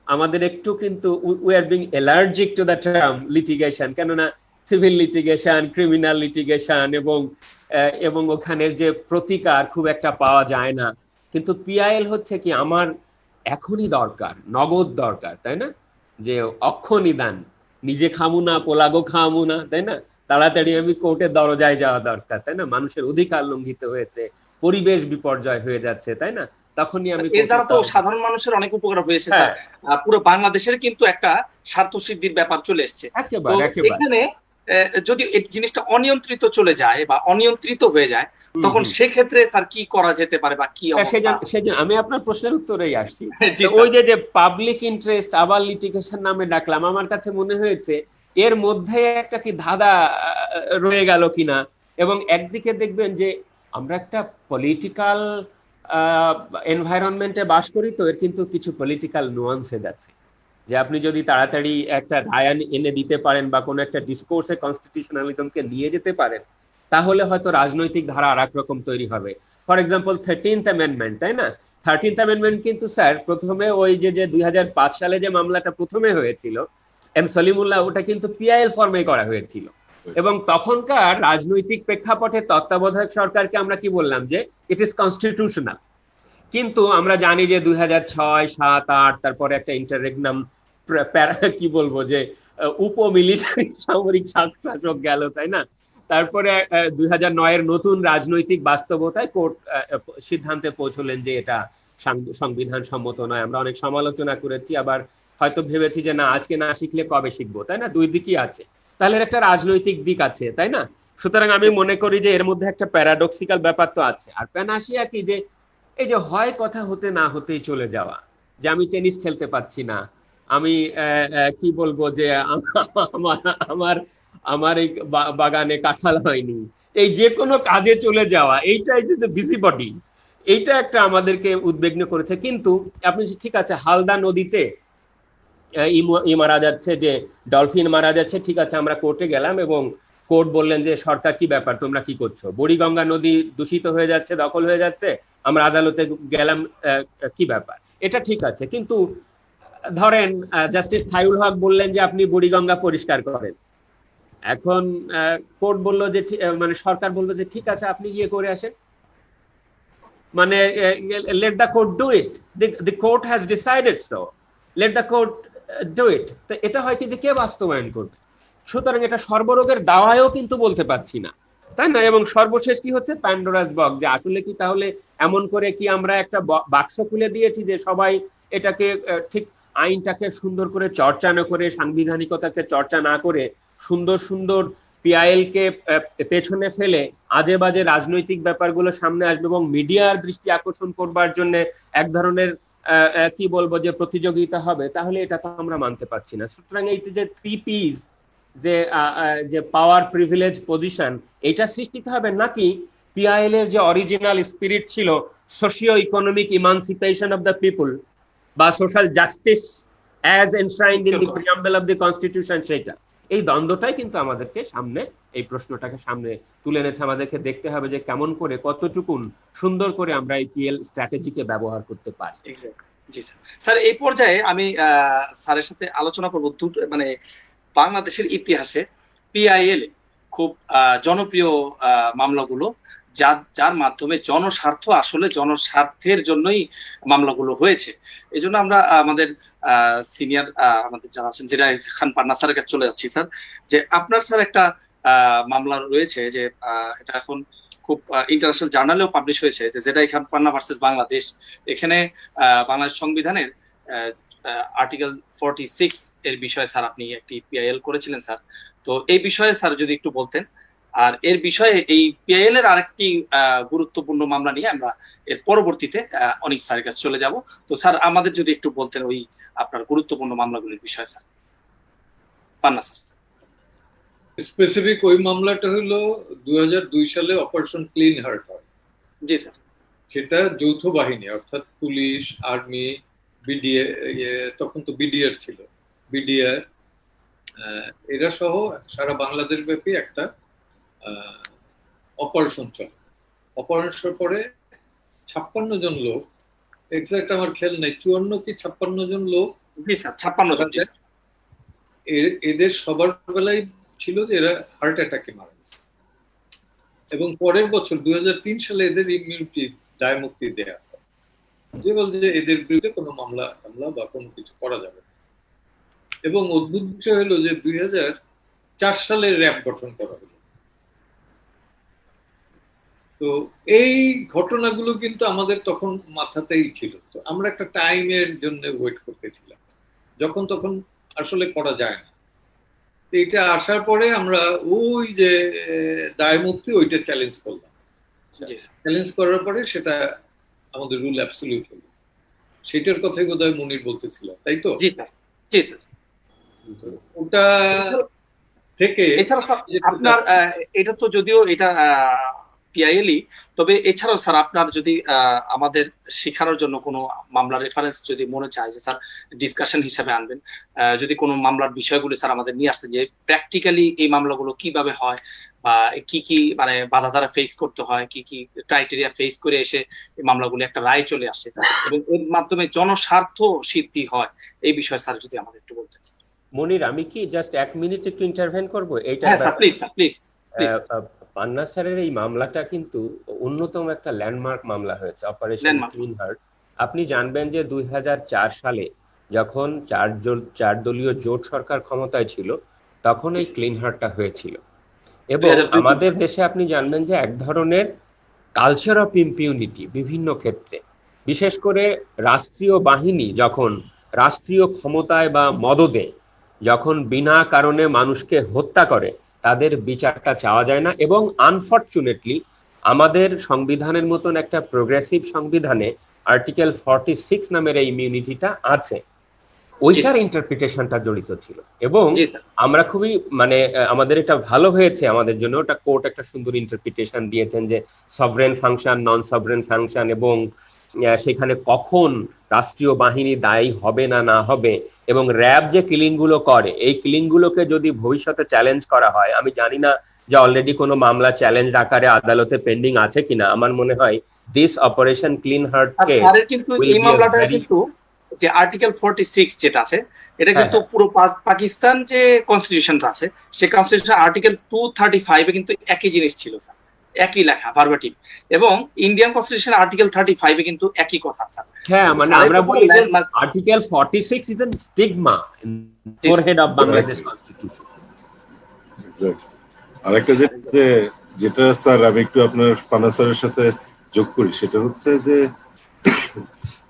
আমাদের একটু কিন্তু we are being allergic to the term litigation, কেননা সিভিল লিটিগেশন, ক্রিমিনাল লিটিগেশন এবং ওখানের যে প্রতিকার খুব একটা পাওয়া যায় না। কিন্তু PIL হচ্ছে কি, আমার এখনই দরকার, নগদ দরকার, তাই না, যে অক্ষ নিদান, নিজে খামু না পোলাগো খামু না, তাই না, তাড়াতাড়ি আমি কোর্টের দরজায় যাওয়া দরকার, তাই না, মানুষের অধিকার লঙ্ঘিত হয়েছে, পরিবেশ বিপর্যয় হয়ে যাচ্ছে, তাই না, তখনই আমি। এর দ্বারা তো সাধারণ মানুষের অনেক উপকার হয়েছে স্যার, পুরো বাংলাদেশের কিন্তু একটা স্বার্থ সিদ্ধির ব্যাপার চলে এসছে। এখানে যদি এই জিনিসটা অনিয়ন্ত্রিত চলে যায় বা অনিয়ন্ত্রিত হয়ে যায়, তখন সেক্ষেত্রে স্যার কি করা যেতে পারে বা কি অবস্থা? সেজন্য আমি আপনার প্রশ্নের উত্তরেই আসছি। ওই যে পাবলিক ইন্টারেস্ট আবার লিটিগেশন নামে ডাকলাম, আমার কাছে মনে হয়েছে এর মধ্যে একটা কি ধাঁধা রয়ে গেল কিনা। এবং একদিকে দেখবেন যে আমরা একটা পলিটিক্যাল এনভায়রনমেন্টে বাস করি, তো এর কিন্তু কিছু পলিটিক্যাল নুয়ান্সে যাচ্ছে, যে আপনি যদি তাড়াতাড়ি একটা রায় এনে দিতে পারেন বা কোনো একটা ডিসকোর্সে কনস্টিটিউশনালিজমকে নিয়ে যেতে পারেন, তাহলে হয়তো রাজনৈতিক ধারা আর এক রকম তৈরি হবে। ফর এক্সাম্পল 13th অ্যামেন্ডমেন্ট, তাই না, 13th অ্যামেন্ডমেন্ট কিন্তু স্যার প্রথমে ওই যে 2005 সালে যে মামলাটা প্রথমে হয়েছিল M সলিমুল্লাহ, ওটা কিন্তু PIL ফর্মে করা হয়েছিল। এবং তখনকার রাজনৈতিক প্রেক্ষাপটে তত্ত্বাবধায়ক সরকারকে আমরা কি বললাম যে ইট ইজ কনস্টিটিউশনাল। কিন্তু আমরা জানি যে 2006, 7, 8 তারপরে একটা ইন্টাররেগনাম কি বলবো যে উপমিলিটারি সামরিক শাসক গেল, তাই না। তারপরে 2009-এর নতুন রাজনৈতিক বাস্তবতায় কোর্ট সিদ্ধান্তে পৌঁছলেন যে এটা সংবিধান সম্মত নয়। আমরা অনেক সমালোচনা করেছি, আবার হয়তো ভেবেছি যে না, আজকে না শিখলে কবে শিখবো, তাই না, দুই দিকই আছে। তাহলে একটা রাজনৈতিক দিক আছে, তাই না। সুতরাং আমি মনে করি যে এর মধ্যে একটা প্যারাডক্সিক্যাল ব্যাপার তো আছে। আর প্যানাসিয়া কি, যে এই যে হয় কথা হতে না হতেই চলে যাওয়া, যে আমি টেনিস খেলতে পাচ্ছি না, আমি কি বলবো যে আমার এই বাগানে কাঁঠাল হয়নি, এই যে কোনো কাজে চলে যাওয়া, এইটাই যে বিজি বডি, এইটা একটা আমাদেরকে উদ্বিগ্ন করেছে। কিন্তু আপনি ঠিক আছে, হালদা নদীতে মারা যাচ্ছে, যে ডলফিন মারা যাচ্ছে, ঠিক আছে, আমরা কোর্টে গেলাম এবং কোর্ট বললেন যে সরকার কি ব্যাপার, তোমরা কি করছো, বুড়িগঙ্গা নদী দূষিত হয়ে যাচ্ছে, দখল হয়ে যাচ্ছে, আমরা আদালতে গেলাম, কি ব্যাপার, এটা ঠিক আছে। কিন্তু ধরেন জাস্টিস খায়রুল হক বললেন যে আপনি বুড়িগঙ্গা পরিষ্কার করেন, এখন কোর্ট বললো যে মানে সরকার বললো যে ঠিক আছে আপনি গিয়ে করে আসেন, মানে let the court do it, the court has decided so, let the court do it। তো এটা হয় কি যে কে বাস্তবায়ন করবে? সুতরাং এটা সর্বরোগের দাওয়ায়ও কিন্তু বলতে পারছি না, তাই না? এবং সর্বশেষ কি হচ্ছে, প্যান্ডোরাস বক্স, যে আসলে কি তাহলে এমন করে কি আমরা একটা বাক্স খুলে দিয়েছি যে সবাই এটাকে ঠিক আইনটাকে সুন্দর করে চর্চা না করে, সাংবিধানিকতাকে চর্চা না করে, সুন্দর সুন্দর পিআইএল কে পেছনে ফেলে আজে বাজে রাজনৈতিক ব্যাপারগুলো সামনে আসবে এবং মিডিয়ার দৃষ্টি আকর্ষণ করবার জন্য এক ধরনের কি বলবো যে প্রতিযোগিতা হবে, তাহলে এটা তো আমরা মানতে পারছি না। সুতরাং এই যে 3 P's, যে পাওয়ার, প্রিভিলেজ, পজিশন, এটা সৃষ্টিতে হবে, নাকি পিআইএল এর যে অরিজিনাল স্পিরিট ছিল, socio economic emancipation of the people বা social justice as enshrined in the preamble of the constitution, সেটা, এই দ্বন্দ্বটাই কিন্তু আমাদেরকে সামনে, এই প্রশ্নটাকে সামনে তুলে এনেছে। আমাদেরকে দেখতে হবে যে কেমন করে, কতটুকুন সুন্দর করে আমরা এই পিএল স্ট্র্যাটেজিকে ব্যবহার করতে পারি। জি স্যার। স্যার এই পর্যায়ে আমি স্যারের সাথে আলোচনা করব মানে বাংলাদেশের ইতিহাসে পিআইএল খুব জনপ্রিয় মামলাগুলো, যার মাধ্যমে জনস্বার্থ, আসলে জনস্বার্থের জন্যই মামলাগুলো হয়েছে। এই জন্য আমরা আমাদের সিনিয়র আমাদের যারা আছেন জেরা খান পান্না স্যারের কাছে চলে যাচ্ছি। স্যার, যে আপনার স্যার একটা মামলা রয়েছে যে এটা এখন খুব ইন্টারন্যাশনাল জার্নালেও পাবলিশ হয়েছে, যে জেরা খান পান্না ভার্সেস বাংলাদেশ। এখানে বাংলাদেশ সংবিধানের আর্টিকেল 46 এর বিষয়ে স্যার আপনি একটি পিআইএল করেছিলেন স্যার। তো এই বিষয়ে স্যার যদি একটু বলতেন। আর এর বিষয়ে এই পিআইএল এর আরেকটি গুরুত্বপূর্ণ মামলা নিয়ে আমরা এর পরবর্তীতে অনেক স্যারের কাছে চলে যাব। তো স্যার আমাদের যদি একটু বলতেন ওই আপনার গুরুত্বপূর্ণ মামলাগুলির বিষয়ে স্যার। পান্না স্যার। স্পেসিফিক ওই মামলাটা হলো 2002 সালে অপারেশন ক্লিন হার্ট হয়। জি স্যার। সেটা যৌথ বাহিনী, অর্থাৎ পুলিশ, আর্মি, বিডিআর, তখন তো বিডিআর ছিল, বিডিআর, এরা সহ সারা বাংলাদেশ ব্যাপী একটা অপারেশন চলে। অপারেশন পরে 56 জন লোক, এক্সাক্ট আমার খেয়াল নেই 54 কি 56 জন লোক, 56 জন, এদের সবার বেলায় ছিল যে এরা হার্ট অ্যাটাকে মারা গেছে। এবং পরের বছর 2003 সালে এদের ইমিউনিটি দায় মুক্তি দেয়া হয়, যে বলছে যে এদের বিরুদ্ধে কোনো মামলা বা কোনো কিছু করা যাবে। এবং অদ্ভুত বিষয় হলো যে 2004 সালে র্যাব গঠন করা হলো। তো এই ঘটনাগুলো কিন্তু আমাদের তখন মাথাতেই ছিল। তো আমরা একটা টাইমের জন্য ওয়েট করতেছিলাম, যখন তখন আসলে করা যায় না। এইটা আসার পরে আমরা ওই যে দায় মুক্তি, ওইটা চ্যালেঞ্জ করলাম। চ্যালেঞ্জ করার পরে সেটা আমাদের রুল অ্যাবসলিউট হলো। সেটার কথাই বোধহয় মুনির বলতেছিলাম, তাই তো? জি স্যার। জি স্যার। ওটা থেকে আপনার এটা তো যদিও এটা পিআইএলই, তবে এছাড়াও স্যার আপনার যদি আমাদের শেখানোর জন্য কোনো মামলার রেফারেন্স যদি মনে চায় যে স্যার ডিসকাশন হিসাবে আনবেন, যদি কোনো মামলার বিষয়গুলি স্যার আমাদের নিয়ে আসতে, যে প্র্যাকটিক্যালি এই মামলাগুলো কিভাবে হয় বা কি কি মানে বাধা দ্বারা ফেস করতে হয়, কি কি ক্রাইটেরিয়া ফেস করে এসে এই মামলাগুলি একটা রায় চলে আসে এবং এর মাধ্যমে জনস্বার্থ সিদ্ধি হয়, এই বিষয়ে স্যার যদি আমাদের একটু বলতেন। মনির, আমি কি জাস্ট 1 মিনিট একটু ইন্টারভেন করব? এইটা প্লিজ স্যার, প্লিজ। পান্না স্যারের এই মামলাটা কিন্তু অন্যতম একটা ল্যান্ডমার্ক মামলা হয়েছে, অপারেশন ক্লিন হার্ট। আপনি জানবেন যে 2004 সালে যখন 4 দলীয় জোট সরকার ক্ষমতায় ছিল, তখন এই ক্লিন হার্টটা হয়েছিল। এবং আমাদের দেশে আপনি জানবেন যে এক ধরনের কালচার অফ ইম্পিউনিটি বিভিন্ন ক্ষেত্রে, বিশেষ করে রাষ্ট্রীয় বাহিনী যখন রাষ্ট্রীয় ক্ষমতায় বা মদদে যখন বিনা কারণে মানুষকে হত্যা করে, তাদের বিচারটা চাওয়া যায় না। এবং আনফরচুনেটলি আমাদের সংবিধানের মতন একটা প্রোগ্রেসিভ সংবিধানে আর্টিকেল 46 নামের এই ইমিউনিটিটা আছে, ওইটার ইন্টারপ্রিটেশনটা জড়িত ছিল। এবং আমরা খুবই মানে আমাদের এটা ভালো হয়েছে আমাদের জন্য, ওটা কোর্ট একটা সুন্দর ইন্টারপ্রিটেশন দিয়েছেন যে সভরেন ফাংশন, নন সভরেন ফাংশন, এবং সেখানে কখন রাষ্ট্রীয় বাহিনী দায়ী হবে না হবে, এবং র্যাব যে কিলিং গুলো করে, এই কিলিং গুলোকে যদি ভবিষ্যতে চ্যালেঞ্জ করা হয়, আমি জানি না যে অলরেডি কোনো মামলা চ্যালেঞ্জ আকারে আদালতে পেন্ডিং আছে কিনা। আমার মনে হয় দিস অপারেশন ক্লিন হার্ট কে স্যারের কিন্তু এই মামলাটা কিন্তু যে আর্টিকেল 46 যেটা আছে, এটা হ্যাঁ, কিন্তু পুরো পাকিস্তান যে কনস্টিটিউশনটা আছে, সেই কনস্টিটিউশন আর্টিকেল 235 এ কিন্তু একই জিনিস ছিল স্যার, একই লেখা ভার্বাটিভ, এবং ইন্ডিয়ান কনস্টিটিউশন আর্টিকেল 35 এ কিন্তু একই কথা স্যার। হ্যাঁ, মানে স্যার, আমরা এটা বলি যে বললেন, article 46 is a stigma in forehead of Bangladesh constitution. Exactly. আরেকটা যেটা স্যার আমি একটু আপনার পানা স্যারের সাথে যোগ করি, সেটা হচ্ছে যে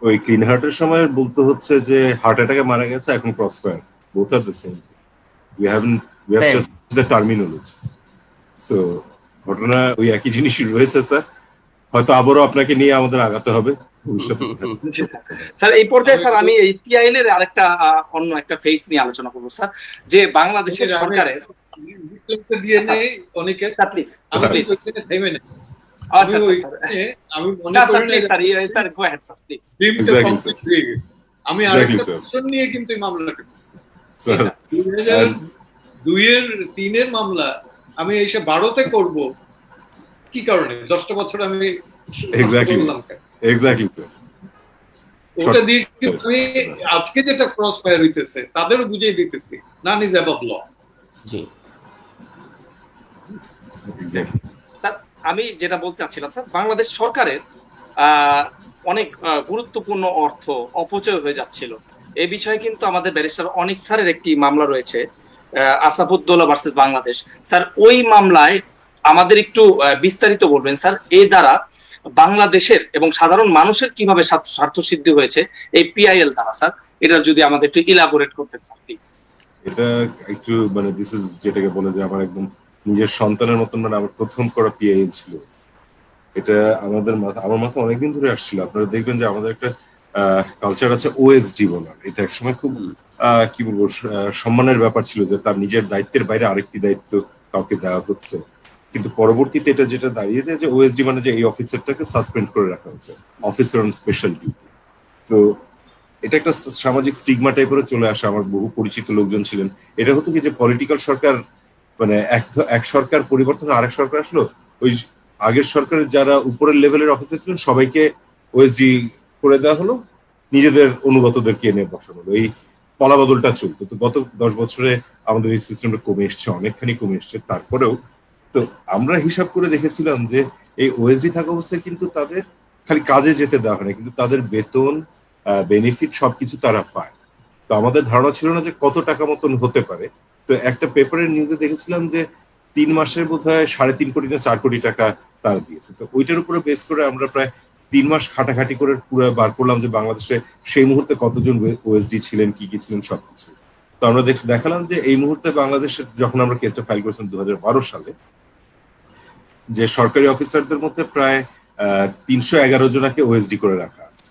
ওই ক্লিন হার্টের সময় বলতে হচ্ছে যে হার্ট অ্যাটাকে মারা গেছে, এখন Crossfire, both are the same. We have Same. Just the terminology. So ঘটনা ওই একই জিনিসই রয়েছে স্যার, হয়তো আবারও আপনাকে নিয়ে আমাদের আগাতে হবে ভবিষ্যতে। স্যার এই পর্যায়ে স্যার আমি এই পিআইএল এর আরেকটা অন্য একটা ফেস নিয়ে আলোচনা করবো স্যার, যে বাংলাদেশের সরকারের দিয়ে নেই অনেকে। স্যার প্লিজ, আমি প্লিজ, ওইখানে থেমে নেই। আচ্ছা আমি আচ্ছা স্যার, আমি মনে না স্যার করি please sir, sir go ahead sir please. ড্রিমটা Exactly, কমপ্লিট হয়ে গেছে। আমি Exactly, আরেকটা sir. কোশ্চেন নিয়ে কিন্তু এই মামলাটা করছি। স্যার 2002-3 মামলা আমি এসে 12তে করব, কি কারণে? 10টা বছর আমি Exactly. করলাম কেন? Exactly sir. ওটা দিয়ে কিন্তু আমি আজকে যেটা ক্রস ফায়ার হইতেছে তাদেরও বুঝিয়ে দিতেছি, নান ইজ অ্যাবভ ল। জি, এক্স্যাক্টলি। স্যার আমি যেটা বলতে চাচ্ছিলাম স্যার, বাংলাদেশ সরকারের অনেক গুরুত্বপূর্ণ অর্থ অপচয় হয়ে যাচ্ছিল, এই বিষয়ে কিন্তু আমাদের ব্যারিস্টার অনিক স্যারের একটি মামলা রয়েছে, আসাফুদ্দৌলা ভার্সেস বাংলাদেশ। স্যার ওই মামলায় আমাদের একটু বিস্তারিত বলবেন স্যার, এই দ্বারা বাংলাদেশের এবং সাধারণ মানুষের কিভাবে স্বার্থ সিদ্ধি হয়েছে এই পিআইএল দ্বারা স্যার, এটা যদি আমাদের একটু ইলাবোরেট করতে স্যার প্লিজ। এটা একটু মানে দিস ইজ যেটাকে বলে যে আমার একদম নিজের সন্তানের মতন, মানে আমার প্রথম করা পিআইএল ছিল এটা। আমার মাথা অনেকদিন ধরে আসছিল। আপনারা দেখবেন যে আমাদের একটা কালচার আছে ওএসডি বলার, এটা একসময় খুব কি বলবো সম্মানের ব্যাপার ছিল যে তার নিজের দায়িত্বের বাইরে আরেকটি দায়িত্ব কাউকে দেওয়া হচ্ছে। কিন্তু পরবর্তীতে এটা যেটা দাঁড়িয়েছে যে ওএসডি মানে যে এই অফিসারটাকে সাসপেন্ড করে রাখা হচ্ছে, অফিসার অন স্পেশাল ডিউটি। তো এটা একটা সামাজিক স্টিগমা টাইপের চলে আসে। আমার বহু পরিচিত লোকজন ছিলেন, এটা হতো কি যে পলিটিক্যাল সরকার মানে এক সরকার পরিবর্তন আরেক সরকার আসলো, ওই আগের সরকারের যারা উপরের লেভেলের অফিসার ছিলেন সবাইকে ওএসডি করে দেওয়া হলো, নিজেদের অনুগতদেরকে এনে বসানো হলো, এই পলাবদলটা চলতো। তো গত 10 বছরে আমাদের এই সিস্টেমটা কমে এসছে, অনেকখানি কমে এসছে। তারপরেও তো আমরা হিসাব করে দেখেছিলাম যে এই ওএসডি থাকা অবস্থায় কিন্তু তাদের খালি কাজে যেতে দেওয়া হয় না, কিন্তু তাদের বেতন বেনিফিট সবকিছু তারা পায়। তো আমাদের ধারণা ছিল না যে কত টাকা মতন হতে পারে। তো একটা পেপারের নিউজে দেখেছিলাম যে 3 মাসের বোধহয় 3.5 কোটি না 4 কোটি টাকা তারা দিয়েছে। তো ওইটার উপরে বেস করে আমরা প্রায় 3 মাস খাটাখাটি করে পুরো বার করলাম যে বাংলাদেশে সেই মুহূর্তে কতজন ওএসডি ছিলেন, কি কি ছিলেন সবকিছু। তো আমরা দেখালাম যে এই মুহূর্তে বাংলাদেশে যখন আমরা কেসটা ফাইল করেছিলাম 2012 সালে, যে সরকারি অফিসারদের মধ্যে প্রায় 311 জনাকে ওএসডি করে রাখা আছে,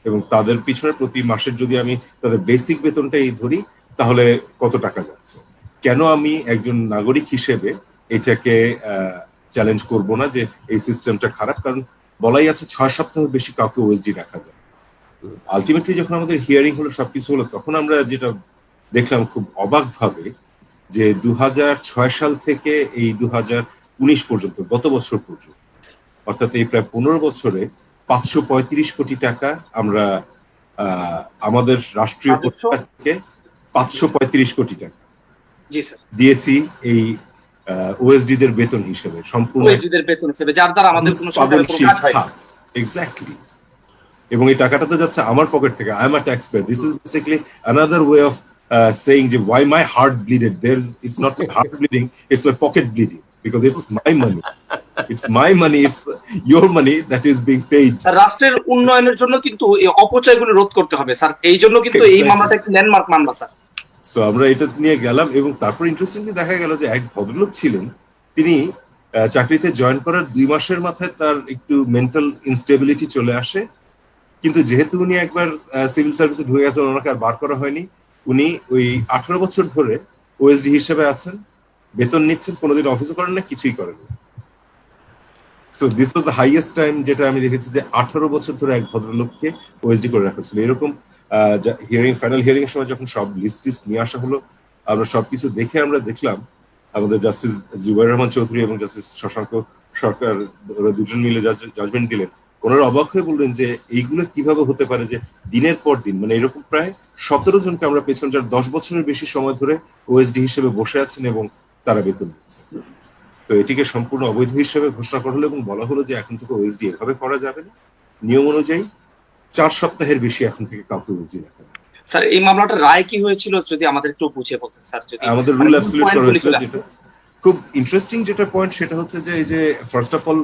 এবং তাদের পিছনে প্রতি মাসের যদি আমি তাদের বেসিক বেতনটাই ধরি তাহলে কত টাকা যাচ্ছে। কেন আমি একজন নাগরিক হিসেবে এটাকে চ্যালেঞ্জ করব না যে এই সিস্টেমটা খারাপ? কারণ বলাই আছে 6 সপ্তাহের বেশি কাউকে ওএসডি রাখা যায়। আলটিমেটলি যখন আমাদের হিয়ারিং হলো, সবকিছু হলো, তখন আমরা যেটা দেখলাম খুব অবাক ভাবে যে 2006 সাল থেকে এই 2019 পর্যন্ত, গত বছর পর্যন্ত, অর্থাৎ এই প্রায় 15 বছরে 535 কোটি টাকা আমরা আমাদের রাষ্ট্রীয় পরিষদ থেকে 535 কোটি টাকা জি স্যার দিয়েছি এই ওএসডি দের বেতন হিসেবে, সম্পূর্ণ ওএসডি দের বেতন হিসেবে, যার দ্বারা আমাদের কোনো সরকারের কোনো কাজ হয় না। এক্স্যাক্টলি। এবং এই টাকাটা তো যাচ্ছে আমার পকেট থেকে। I am a tax pair. This is basically another way of saying যে why my heart bleeded. It's not my heart bleeding, it's my pocket bleeding, because it's my money. It's my money, it's your money that is being paid. রাষ্ট্রের উন্নয়নের জন্য কিন্তু এই অপচয়গুলো রোধ করতে হবে sir, এই জন্য কিন্তু এই মামলাটা একটি ল্যান্ডমার্ক মামলা স্যার। সো আমরা এটা নিয়ে গেলাম, এবং তারপর ইন্টারেস্টিংলি দেখা গেল যে এক ভদ্রলোক ছিলেন, তিনি চাকরিতে জয়েন করার 2 মাসের মাথায় তার একটু মেন্টাল ইনস্টেবিলিটি চলে আসে। কিন্তু যেহেতু উনি একবার সিভিল সার্ভিসে ঢুকে গেছেন, ওনাকে আর বার করা হয়নি। উনি ওই 18 বছর ধরে ওএসডি হিসেবে আছেন, বেতন নিচ্ছেন, কোনোদিন অফিসও করেন না, কিছুই করেন না। So this was the highest time যেটা আমি দেখেছি, যে 18 বছর ধরে এক ভদ্রলোককে ওএসডি করে রাখা ছিল। এরকম ফাইনাল হিয়ারিং এর সময় যখন সব লিস্ট নিয়ে আসা হলো, আমরা সবকিছু দেখে আমরা দেখলাম, আমাদের জাস্টিস জুবাইর রহমান চৌধুরী এবং জাস্টিস শশাঙ্ক সরকার, ওরা দুজন মিলে জাজমেন্ট দিলেন ওনারা অবাক হয়ে বললেন যে এইগুলো কিভাবে হতে পারে যে দিনের পর দিন, মানে এরকম প্রায় 17 জনকে আমরা পেয়েছিলাম যারা 10 বছরের বেশি সময় ধরে ওএসডি হিসেবে বসে আছেন এবং তারা বেতন নিচ্ছেন। তো এটিকে সম্পূর্ণ অবৈধ হিসেবে ঘোষণা করা হলো এবং বলা হলো যে এখন থেকে ওএসডি এভাবে করা যাবে না, নিয়ম অনুযায়ী 4 সপ্তাহের বেশি এখন থেকে কাউকে ওএসডি রাখা যাবে। স্যার এই মামলাটার রায় কি হয়েছিল যদি আমাদের একটু বুঝিয়ে বলতেন স্যার? যদি আমাদের রুল অ্যাবসলিউট করা হয়েছিল। যেটা খুব ইন্টারেস্টিং যেটা পয়েন্ট সেটা হচ্ছে যে এই যে first of all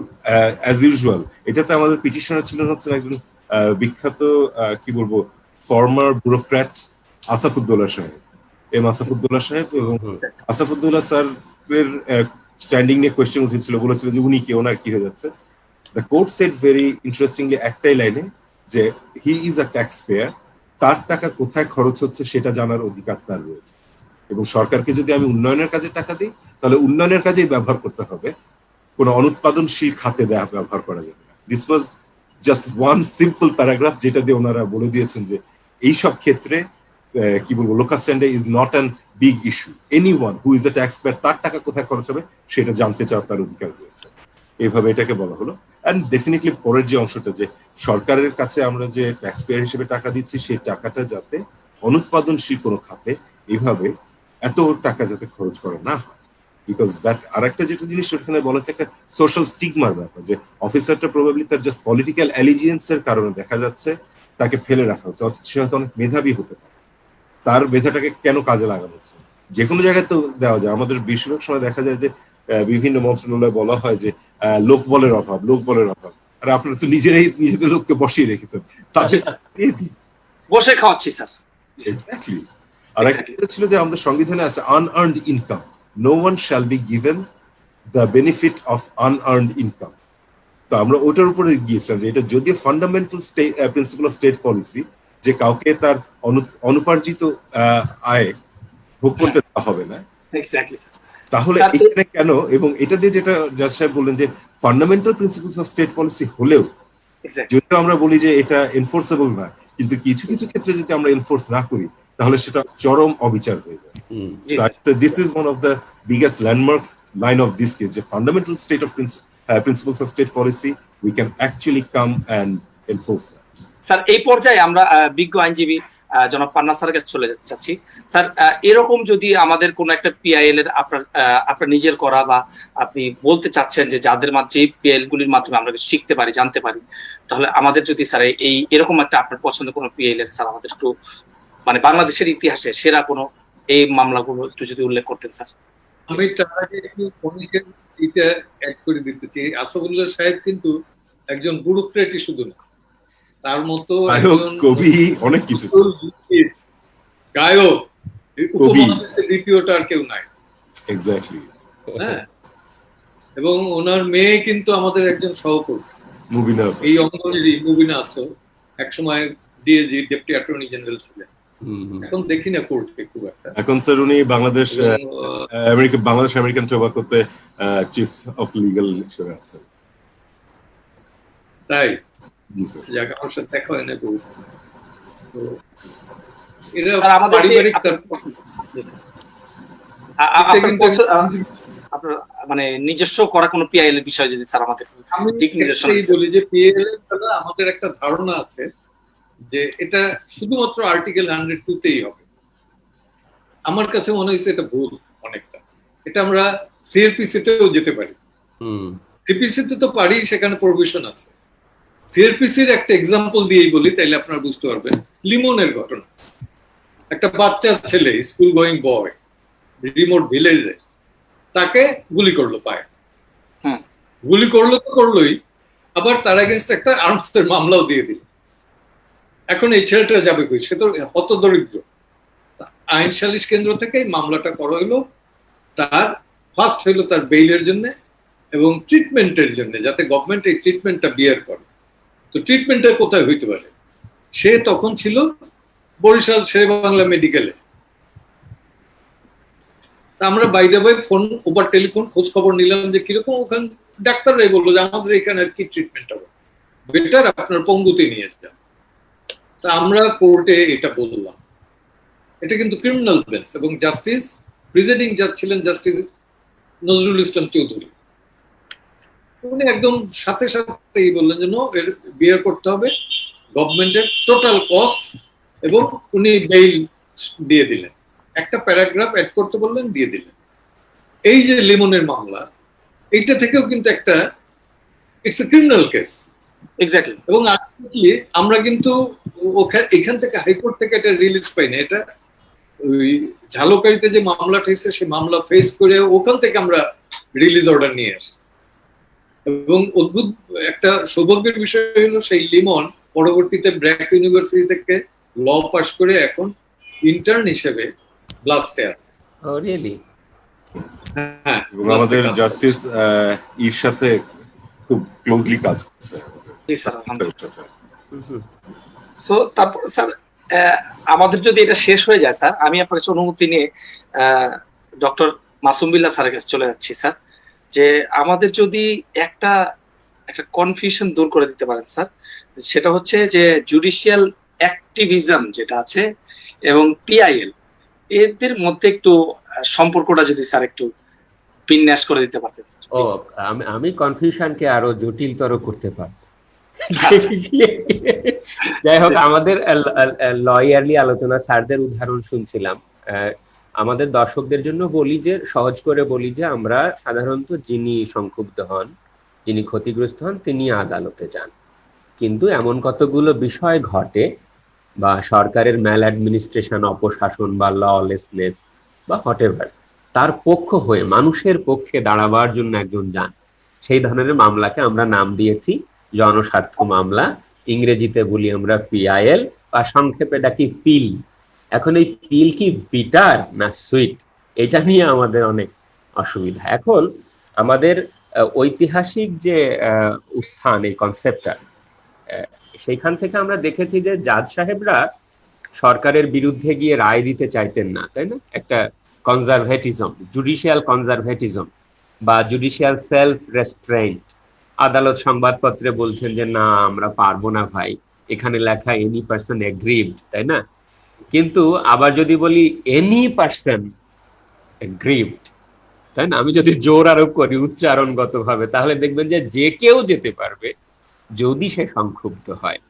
as usual এটাতে আমাদের পিটিশনার ছিলেন হচ্ছে একজন বিখ্যাত কি বলবো ফর্মার ব্যুরোক্র্যাট আসাফুদ্দৌলা সাহেব, আসাফুদ্দৌলা সাহেব। এবং আসাফুদ্দৌলা স্যারের স্ট্যান্ডিং নিয়ে কোয়েশ্চেন উঠেছিল, বলেছিল যে উনি কে, ওনার কি হয়ে যাচ্ছে। The court said very interestingly একটাই লাইনে যে he is a tax payer, তার টাকা কোথায় খরচ হচ্ছে সেটা জানার অধিকার তার রয়েছে, এবং সরকারকে যদি আমি উন্নয়নের কাজে টাকা দিই তাহলে উন্নয়নের কাজেই ব্যবহার করতে হবে, কোনো অনুৎপাদনশীল খাতে ব্যবহার করা যাবে না। This was just one simple paragraph যেটা দিয়ে ওনারা বলে দিয়েছেন যে এইসব ক্ষেত্রে কি বলবো local standard is not an big issue, anyone who is the tax payer তার টাকা কোথায় খরচ হবে সেটা জানতে চাওয়ার তার অধিকার রয়েছে। এইভাবে এটাকে বলা হলো। অ্যান্ড ডেফিনেটলি পরের যে অংশটা যে সরকারের কাছে আমরা যে ট্যাক্স পেয়ার হিসেবে টাকা দিচ্ছি সেই টাকাটা যাতে অনুৎপাদনশীল কোনো খাতে এইভাবে এত টাকা যাতে খরচ করা না হয়, বিকজ দ্যাট আর একটা যেটা জিনিস ওখানে বলা হচ্ছে একটা সোশ্যাল স্টিগমার ব্যাপার, যে অফিসারটা প্রবাবলি তার জাস্ট পলিটিক্যাল অ্যালিজিয়েন্সের কারণে দেখা যাচ্ছে তাকে ফেলে রাখা হচ্ছে, অথচ সে হয়তো অনেক মেধাবী হতে পারে, তার মেধাটাকে কেন কাজে লাগানো হচ্ছে? যে কোনো জায়গায় তো দেওয়া যায়। আমাদের বেশিরভাগ সময় দেখা যায় যে বিভিন্ন মন্ত্রণালয়ে বলা হয় যে লোকবলের অভাব, লোকবলের অভাব, আর আপনারা তো নিজেরাই নিজেদের লোককে বসিয়ে রেখেছেন, তাদের বসে খাওয়াচ্ছি স্যার। এক্স্যাক্টলি। আর একটা ছিল যে আমাদের সংবিধানে আছে unearned income, no one shall be given the benefit of unearned income. তো আমরা ওটার উপরে গিয়েছিলাম যে এটা যদিও fundamental principle of state policy যে কাউকে তার অনুপার্জিত আয় ভোগ করতে দেওয়া হবে না, তাহলে এখানে কেন? এবং এটা দিয়ে যেটা জাজ সাহেব বললেন যে fundamental principles of state policy হলেও যদিও আমরা বলি যে এটা এনফোর্সেবল না, কিন্তু কিছু কিছু ক্ষেত্রে যদি আমরা এনফোর্স না করি তাহলে সেটা চরম অবিচার হয়ে যায়। This is one of the biggest landmark line of this case, যে fundamental state of principles of state policy we can actually come and enforce that. Sir এই পর্যায়ে আমরা বিজ্ঞ আইনজীবী জনাব পান্না স্যারের কাছে চলে যাচ্ছি। স্যার এরকম যদি আমাদের কোন একটা পিআইএল এর আপনার নিজের করা বা আপনি বলতে চাচ্ছেন যে যাদের মাধ্যমে পিআইএল গুলির মাধ্যমে আমরা কিছু শিখতে পারি, জানতে পারি, তাহলে আমাদের যদি স্যার এই এরকম একটা আপনার পছন্দের কোনো পিআইএল এর স্যার আমাদের একটু মানে বাংলাদেশের ইতিহাসে সেরা কোনো এই মামলাগুলো একটু যদি উল্লেখ করতেন স্যার। আমি তার আগে একটু কমিকের এটা অ্যাড করে দিতে চাই। আসাদুল্লাহ সাহেব কিন্তু একজন ব্যুরোক্রেটই শুধু না, তার মতো একজন কবি, অনেক কিছু, গায়ক, উপমহাদেশের দ্বিতীয়টা আর কেউ নাই। এক্স্যাক্টলি। হ্যাঁ, এবং ওনার মেয়ে কিন্তু আমাদের একজন সহকর্মী, মুবিনা, এই অঙ্গনেরই মুবিনা আসো, একসময় ডিএজি ডেপুটি অ্যাটর্নি জেনারেল ছিলেন, এখন দেখি না কোর্টে খুব একটা। এখন স্যার উনি বাংলাদেশ আমেরিকান টোবাকোতে চিফ অফ লিগ্যাল হিসেবে আছেন। তাই আমার সাথে দেখা হয় না। মানে নিজস্ব করা কোনো পিআইএল এর বিষয় যদি স্যার আমাদের বলি যে পিআইএল এর আমাদের একটা ধারণা আছে যে এটা শুধুমাত্র আর্টিকেল 102তেই হবে। আমার কাছে মনে হয়েছে এটা ভুল অনেকটা। এটা আমরা সিআরপিসি তেও যেতে পারি, সিপিসি তে তো পারি, সেখানে প্রভিশন আছে। সিআরপিসির একটা এক্সাম্পল দিয়েই বলি, তাইলে আপনারা বুঝতে পারবেন। লিমনের ঘটনা, একটা বাচ্চা ছেলে, স্কুল গোয়িং বয়, রিমোট ভিলেজে, তাকে গুলি করলো পায়ে। গুলি করলো তো করলোই, আবার তার এগেনস্ট একটা আর্মসের মামলাও দিয়ে দিল। এখন এই ছেলেটা যাবে কই? সে তো হতদরিদ্র। আইন সালিশ কেন্দ্র থেকে মামলাটা করা হইলো, তার ফার্স্ট হইলো তার বেইলের জন্য এবং ট্রিটমেন্টের জন্য, যাতে গভর্নমেন্ট এই ট্রিটমেন্টটা বিয়ার করে। তো ট্রিটমেন্টটা কোথায় হইতে পারে? সে তখন ছিল বরিশাল শেরে বাংলা মেডিকেলে। তা আমরা বাইরে বাই ফোন ওভার টেলিফোন খোঁজ খবর নিলাম যে কিরকম। ওখানে ডাক্তাররাই বললো যে আমাদের এখানে আর কি ট্রিটমেন্ট হবে, বেটার আপনার পঙ্গুতে নিয়ে যান। তা আমরা কোর্টে এটা বললাম। এটা কিন্তু ক্রিমিনাল বেঞ্চ, এবং জাস্টিস প্রিজাইডিং জাজ ছিলেন জাস্টিস নজরুল ইসলাম চৌধুরী। উনি একদম সাথে সাথেই বললেন যে নো, এর বিয়ার করতে হবে গভর্নমেন্টের টোটাল কস্ট, এবং উনি বেইল দিয়ে দিলেন, একটা প্যারাগ্রাফ অ্যাড করতে বললেন, দিয়ে দিলেন। এই যে লিমনের মামলা, এইটা থেকেও কিন্তু একটা it's a criminal case. Exactly. এবং আলটিমেটলি আমরা কিন্তু এখান থেকে হাইকোর্ট থেকে এটা রিলিজ পাই না, এটা ওই ঝালকারিতে যে মামলাটা হয়েছে সেই মামলা ফেস করে ওখান থেকে আমরা রিলিজ অর্ডার নিয়ে আসি। এবং অদ্ভুত একটা সৌভাগ্যের বিষয় হলো সেই লিমন পরবর্তীতে ব্র্যাক ইউনিভার্সিটি থেকে ল পাস করে এখন ইন্টার্ন হিসেবে ব্লাস্টে আছে। ও রিয়েলি? হ্যাঁ, এবং আমাদের জাস্টিস এর সাথে খুব ক্লোজলি কাজ করছে। জি স্যার, আলহামদুলিল্লাহ। সো তারপর স্যার আমাদের যদি এটা শেষ হয়ে যায় স্যার, আমি আপনার কাছে অনুমতি নিয়ে ডক্টর মাসুম বিল্লাহ স্যারের কাছে চলে যাচ্ছি স্যার, যে আমাদের যদি একটা কনফিউশন দূর করে দিতে পারেন স্যার, সেটা হচ্ছে যে জুডিশিয়াল অ্যাক্টিভিজম যেটা আছে এবং পিআইএল, এদের মধ্যে একটু সম্পর্কটা যদি স্যার একটু বিন্যাস করে দিতে পারতেন স্যার। ও, আমি কনফিউশনকে আরো জটিলতর করতে পারবো। যাই হোক, আমাদের লয়ারলি আলোচনা, স্যারদের উদাহরণ শুনছিলাম। আমাদের দর্শকদের জন্য বলি যে, সহজ করে বলি যে, আমরা সাধারণত যিনি সংক্ষুব্ধ হন, যিনি ক্ষতিগ্রস্ত হন, তিনি আদালতে যান। কিন্তু এমন কতগুলো বিষয় ঘটে, বা সরকারের ম্যাল অ্যাডমিনিস্ট্রেশন, অপশাসন বা ললেসনেস বা হোয়াটএভার, তার পক্ষ হয়ে মানুষের পক্ষে দাঁড়াবার জন্য একজন যান। সেই ধরনের মামলাকে আমরা নাম দিয়েছি জনস্বার্থ মামলা। ইংরেজিতে বলি আমরা পিআইএল, বা সংক্ষেপে ডাকি পিল। এখন এই পিল কি বিটার না সুইট, এটা নিয়ে আমাদের অনেক অসুবিধা। এখন আমাদের ঐতিহাসিক যে উত্থান, এই কনসেপ্টটা, সেইখান থেকে আমরা দেখেছি যে জাজ সাহেবরা সরকারের বিরুদ্ধে গিয়ে রায় দিতে চাইতেন না, তাই না? একটা কনজারভেটিজম, জুডিশিয়াল কনজারভেটিজম বা জুডিশিয়াল সেলফ রেস্ট্রেইন্ট। আদালত সংবাদপত্রে বলছেন যে না, আমরা পারবো না ভাই, এখানে লেখা এনি পারসন এগ্রিভড, তাই না? কিন্তু আবার যদি বলি এনি পারসন এগ্রিভড, তাই না, আমি যদি জোর আরোপ করি উচ্চারণগত ভাবে, তাহলে দেখবেন যে যে কেউ যেতে পারবে যদি সে সংক্ষুব্ধ হয়।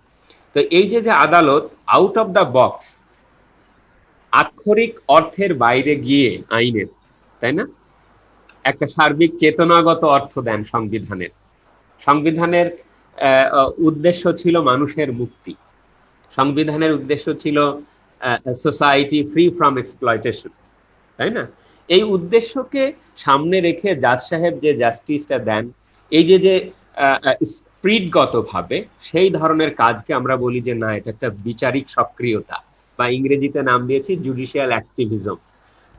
তো এই যে আদালত আউট অফ দ্য বক্স, আক্ষরিক অর্থের বাইরে গিয়ে আইনের, তাই না, একটা সার্বিক চেতনাগত অর্থ দেন সংবিধানের। সংবিধানের উদ্দেশ্য ছিল মানুষের মুক্তি, সংবিধানের উদ্দেশ্য ছিল সোসাইটি ফ্রি ফ্রম এক্সপ্লয়টেশন, তাই না? এই উদ্দেশ্যকে সামনে রেখে জাজ সাহেব যে জাস্টিসটা দেন, এই যে স্পিরিটগত ভাবে সেই ধরনের কাজকে আমরা বলি যে না, এটা একটা বিচারিক সক্রিয়তা, বা ইংরেজিতে নাম দিয়েছি জুডিশিয়াল অ্যাক্টিভিজম।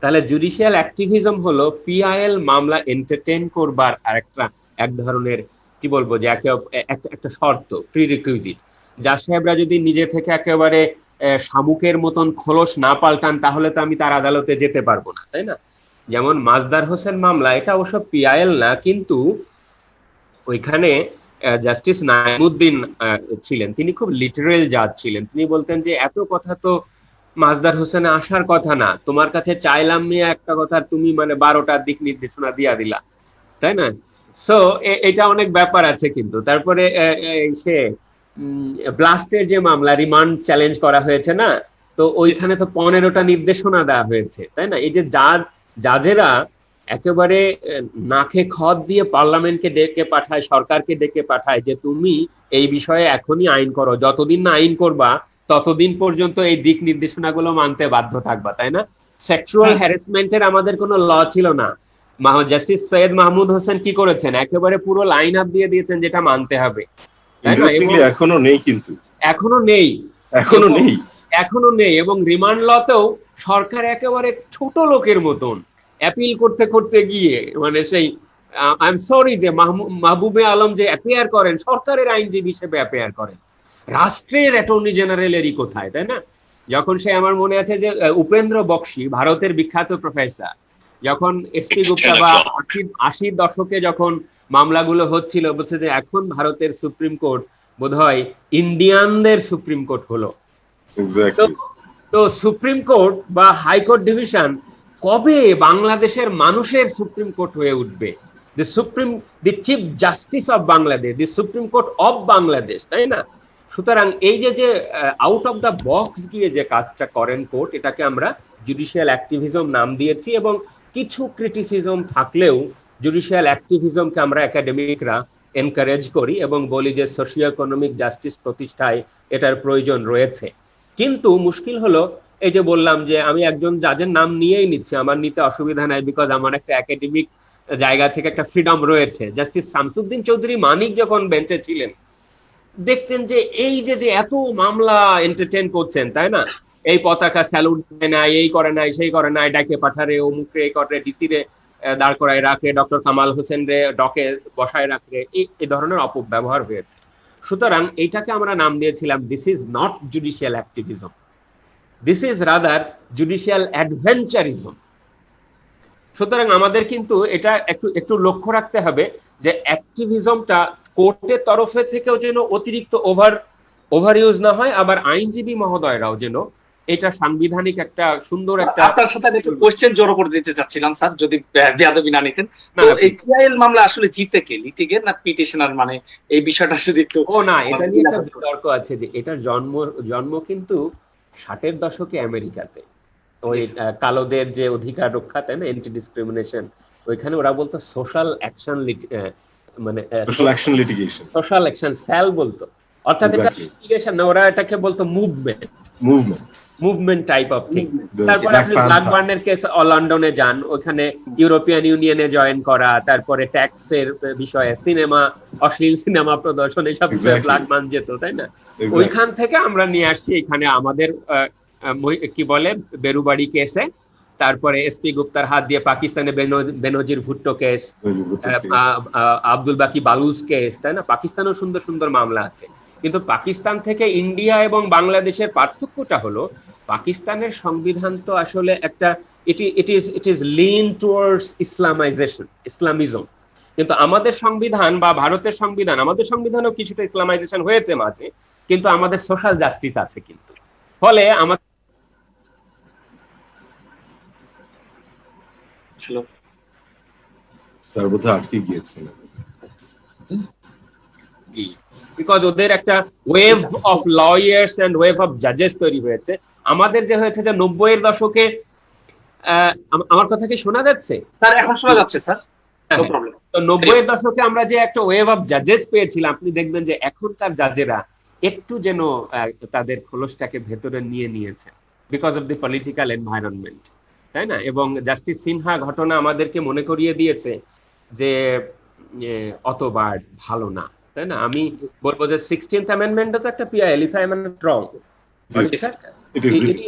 তাহলে জুডিশিয়াল অ্যাক্টিভিজম হলো পিআইএল মামলা এন্টারটেইন করবার আরেকটা এক ধরনের, কি বলবো, যে একটা শর্ত, প্রিরিকুইজিট। জাজ সাহেবরা যদি নিজে থেকে একেবারে শামুকের মতন খোলস না পাল্টান, তাহলে তো আমি তার আদালতে যেতে পারবো না, তাই না? যেমন মাজদার হোসেন মামলা, এটা অবশ্য পিআইএল না, কিন্তু ওইখানে জাস্টিস নাইমুদ্দিন ছিলেন, তিনি খুব লিটারেল জাজ ছিলেন। তিনি বলতেন যে এত কথা তো মাজদার হোসেনে আসার কথা না, তোমার কাছে চাইলাম নিয়ে একটা কথা, তুমি মানে 12টার দিক নির্দেশনা দিয়া দিলা, তাই না? সো এটা অনেক ব্যাপার আছে। কিন্তু তারপরে সে ব্লাস্টের যে মামলা, রিমান্ড চ্যালেঞ্জ করা হয়েছে না, তো ওইখানে তো 15টা নির্দেশনা দেওয়া হয়েছে, তাই না? এই যে জাজেরা একেবারে নাকে খত দিয়ে পার্লামেন্টকে ডেকে পাঠায়, সরকারকে ডেকে পাঠায় যে তুমি এই বিষয়ে এখনই আইন করো, যতদিন না আইন করবা ততদিন পর্যন্ত এই দিক নির্দেশনাগুলো মানতে বাধ্য থাকবা, তাই না? সেক্সুয়াল হ্যারাসমেন্টের আমাদের কোনো ল ছিল না। জাস্টিস সৈয়দ মাহমুদ হোসেন কি করেছেন, একেবারে পুরো লাইন আপ দিয়ে দিয়েছেন যেটা মানতে হবে, তাই না? এখনো নেই, কিন্তু এখনো নেই। এবং রিমান্ড লতেও সরকার একেবারে ছোট লোকের মতন অ্যাপিল করতে করতে গিয়ে, মানে সেই আই এম সরি যে মাহবুবে আলম যে অ্যাপিয়ার করেন, সরকারের আইনজীবী হিসেবে অ্যাপিয়ার করেন, রাষ্ট্রের অ্যাটর্নি জেনারেলেরই কোথায়, তাই না? যখন সে, করে মনে আছে যে উপেন্দ্র বক্সি, ভারতের বিখ্যাত প্রফেসর, যখন এসপি গুপ্তা বা 80 দশকে যখন মামলাগুলো হচ্ছিল, বলছে যে এখন ভারতের সুপ্রিম কোর্ট বোধহয় ইন্ডিয়ানদের সুপ্রিম কোর্ট হলো। তো সুপ্রিম কোর্ট বা হাইকোর্ট ডিভিশন কবে বাংলাদেশের মানুষের সুপ্রিম কোর্ট হয়ে উঠবে? The chief justice of Bangladesh, the supreme court of Bangladesh, তাই না? সুতরাং এই যে আউট অফ দ্য বক্স গিয়ে যে কাজটা করেন কোর্ট, এটাকে আমরা জুডিশিয়াল অ্যাক্টিভিজম নাম দিয়েছি। এবং কিছু ক্রিটিসিজম থাকলেও জুডিশিয়াল অ্যাক্টিভিজমকে আমরা একাডেমিকরা এনকারেজ করি এবং বলি যে সোশিও ইকোনমিক জাস্টিস প্রতিষ্ঠায় এটার প্রয়োজন রয়েছে। কিন্তু মুশকিল হলো, এই যে বললাম যে আমি একজন জাজের নাম নিয়েই নিচ্ছি, আমার নিতে অসুবিধা নাই, বিকজ আমার একটা একাডেমিক জায়গা থেকে একটা ফ্রিডম রয়েছে। জাস্টিস শামসুদ্দিন চৌধুরী মানিক যখন বেঞ্চে ছিলেন, দেখতেন যে এই যে এত মামলা এন্টারটেইন করছেন, তাই না? এই পতাকা স্যালুট দেয় না, এই করে নাই, সেই করে নাই, ডাকে পাঠারে, অমুক রে করে, ডিসি রে দাঁড় করায় রাখে, ডক্টর কামাল হোসেন রে ডকে বসায় রাখে, এই ধরনের অপব্যবহার হয়েছে। সুতরাং এইটাকে আমরা নাম দিয়েছিলাম this is not judicial activism, this is rather judicial adventurism. সুতরাং আমাদের কিন্তু এটা একটু লক্ষ্য রাখতে হবে যে অ্যাক্টিভিজমটা কোর্টের তরফে থেকেও যেন অতিরিক্ত ওভার ইউজ না হয়, আবার আইনজীবী মহোদয়রাও যেন এটা সাংবিধানিক একটা সুন্দর একটা। আপনার সাথে আমি একটু কোশ্চেন জড়ো করে দিতে চাচ্ছিলাম স্যার, যদি বেয়াদবি না নিতেন। তো এই পিআইএল মামলা আসলে জিতে কে, লিটিগেট না পিটিশনার, মানে এই বিষয়টা যদি একটু। না, এটা নিয়ে একটা বিতর্ক আছে যে এটার জন্ম কিন্তু 60-এর দশকে আমেরিকাতে, ওই কালোদের যে অধিকার রক্ষা, তাই না, এন্টি ডিসক্রিমিনেশন, ওইখানে ওরা বলতো সোশ্যাল অ্যাকশন, মানে সোশ্যাল অ্যাকশন স্যাল বলতো, অর্থাৎ এটা লিটিগেশন না, ওরা এটাকে বলতো মুভমেন্ট টাইপ অফ থিং। তারপরে আপনি ব্ল্যাকবার্নের কেস লন্ডনে যান, ওখানে ইউরোপিয়ান ইউনিয়নে জয়েন করা, তারপরে ট্যাক্সের বিষয়ে সিনেমা, অশ্লীল সিনেমা প্রদর্শন, এসব ব্ল্যাকবার্ন যেত, তাই না? ওইখান থেকে আমরা নিয়ে আসছি এখানে আমাদের কি বলে বেরুবাড়ি কেসে, তারপরে এসপি গুপ্তার হাত দিয়ে পাকিস্তানে বেনজির ভুট্টো কেস, আব্দুল বাকি বালুচ কেস, তাই না? পাকিস্তানেও সুন্দর সুন্দর মামলা আছে। কিন্তু পাকিস্তান থেকে ইন্ডিয়া এবং বাংলাদেশের পার্থক্যটা হলো, পাকিস্তানের সংবিধান তো আসলে একটা it is lean towards Islamism, কিন্তু আমাদের সংবিধান বা ভারতের সংবিধান, আমাদের সংবিধানও কিছুটা ইসলামাইজেশন হয়েছে মাঝে, কিন্তু আমাদের সোশ্যাল জাস্টিস আছে। কিন্তু ফলে আমাদের বিকজ ওদের একটা wave of lawyers and wave of জাজেস তৈরি হয়েছে। আমাদের যে হয়েছে যে 90-এর দশকে, আমার কথা কি শোনা যাচ্ছে স্যার? এখন শোনা যাচ্ছে স্যার, নো প্রবলেম। তো 90-এর দশকে আমরা যে একটা ওয়েভ অফ জাজেস পেয়েছিলাম, আপনি দেখবেন যে এখনকার জাজেরা একটু যেন তাদের খোলসটাকে ভেতরে নিয়েছে, because of the political environment, তাই না? এবং জাস্টিস সিনহা ঘটনা আমাদেরকে মনে করিয়ে দিয়েছে যে অতবার ভালো না, তাই না? আমি বলবো যে 16th অ্যামেন্ডমেন্টও তো একটা PIL, if I am not wrong,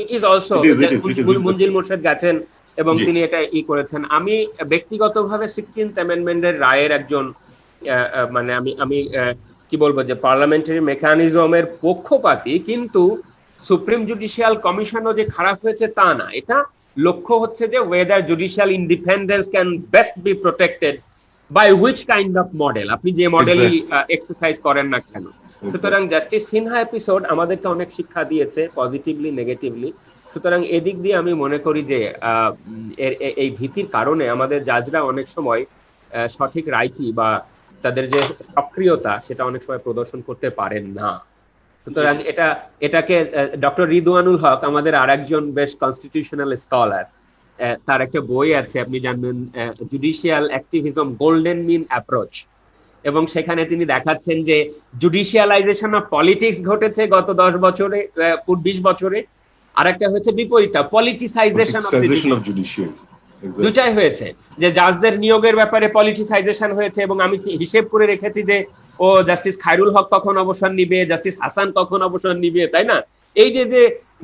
it is also Manzill Murshed গেছেন এবং তিনি এটা করেছেন। আমি ব্যক্তিগতভাবে 16th অ্যামেন্ডমেন্টের রায়ের একজন, মানে আমি কি বলবো যে পার্লামেন্টারি মেকানিজমের পক্ষপাতী, কিন্তু সুপ্রিম জুডিশিয়াল কমিশনও যে খারাপ হয়েছে তা না। এটা লক্ষ্য হচ্ছে যে whether judicial independence can best be protected by which kind of model, আপনি যে মডেলই এক্সারসাইজ করেন না কেন। সুতরাং জাস্টিস সিনহা এপিসোড আমাদেরকে অনেক শিক্ষা দিয়েছে, পজিটিভলি নেগেটিভলি। সুতরাং এদিক দিয়ে আমি মনে করি যে এই ভীতির কারণে আমাদের জাজরা অনেক সময় সঠিক রাইটি বা তাদের যে সক্রিয়তা, সেটা অনেক সময় প্রদর্শন করতে পারেন না। সুতরাং এটাকে ডক্টর রিদওয়ানুল হক, আমাদের আরেকজন বেশ কনস্টিটিউশনাল স্কলার, তার একটা বই আছে, আপনি জানবেন, জুডিশিয়াল অ্যাক্টিভিজম গোল্ডেন মিন অ্যাপ্রোচ, এবং সেখানে তিনি দেখাচ্ছেন যে জুডিশিয়ালাইজেশন অফ পলিটিক্স ঘটেছে গত 10 বছরে, 20 বছরে, আর একটা হচ্ছে বিপরীতটা, পলিটিসাইজেশন অফ জুডিশিয়াল। দুটাই হয়েছে, যে জাজদের নিয়োগের ব্যাপারে পলিটিসাইজেশন হয়েছে, এবং আমি হিসেব করে রেখেছি যে ও জাস্টিস খায়রুল হক কখন অবসর নিবে, জাস্টিস হাসান কখন অবসর নিবে, তাই না? এই যে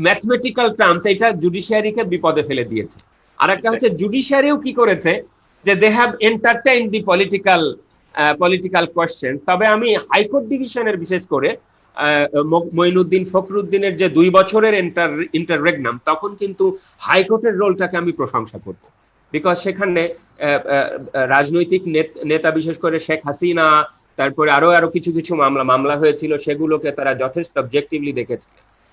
ম্যাথমেটিক্যাল টার্মস, এটা জুডিশিয়ারিকে বিপদে ফেলে দিয়েছে। আর একটা হচ্ছে জুডিশিয়ারিও কি করেছে যে they have entertained the political question. তবে আমি হাইকোর্ট ডিভিশনের বিশেষ করে মঈনুদ্দিন ফখরুদ্দিনের যে 2 বছরের ইন্টাররেগনাম, তখন কিন্তু হাইকোর্টের রোলটাকে আমি প্রশংসা করব, বিকজ সেখানে রাজনৈতিক নেতা, বিশেষ করে শেখ হাসিনা, তারপরে আরো কিছু মামলা হয়েছিল, সেগুলোকে তারা যথেষ্ট অবজেক্টিভলি দেখেছে।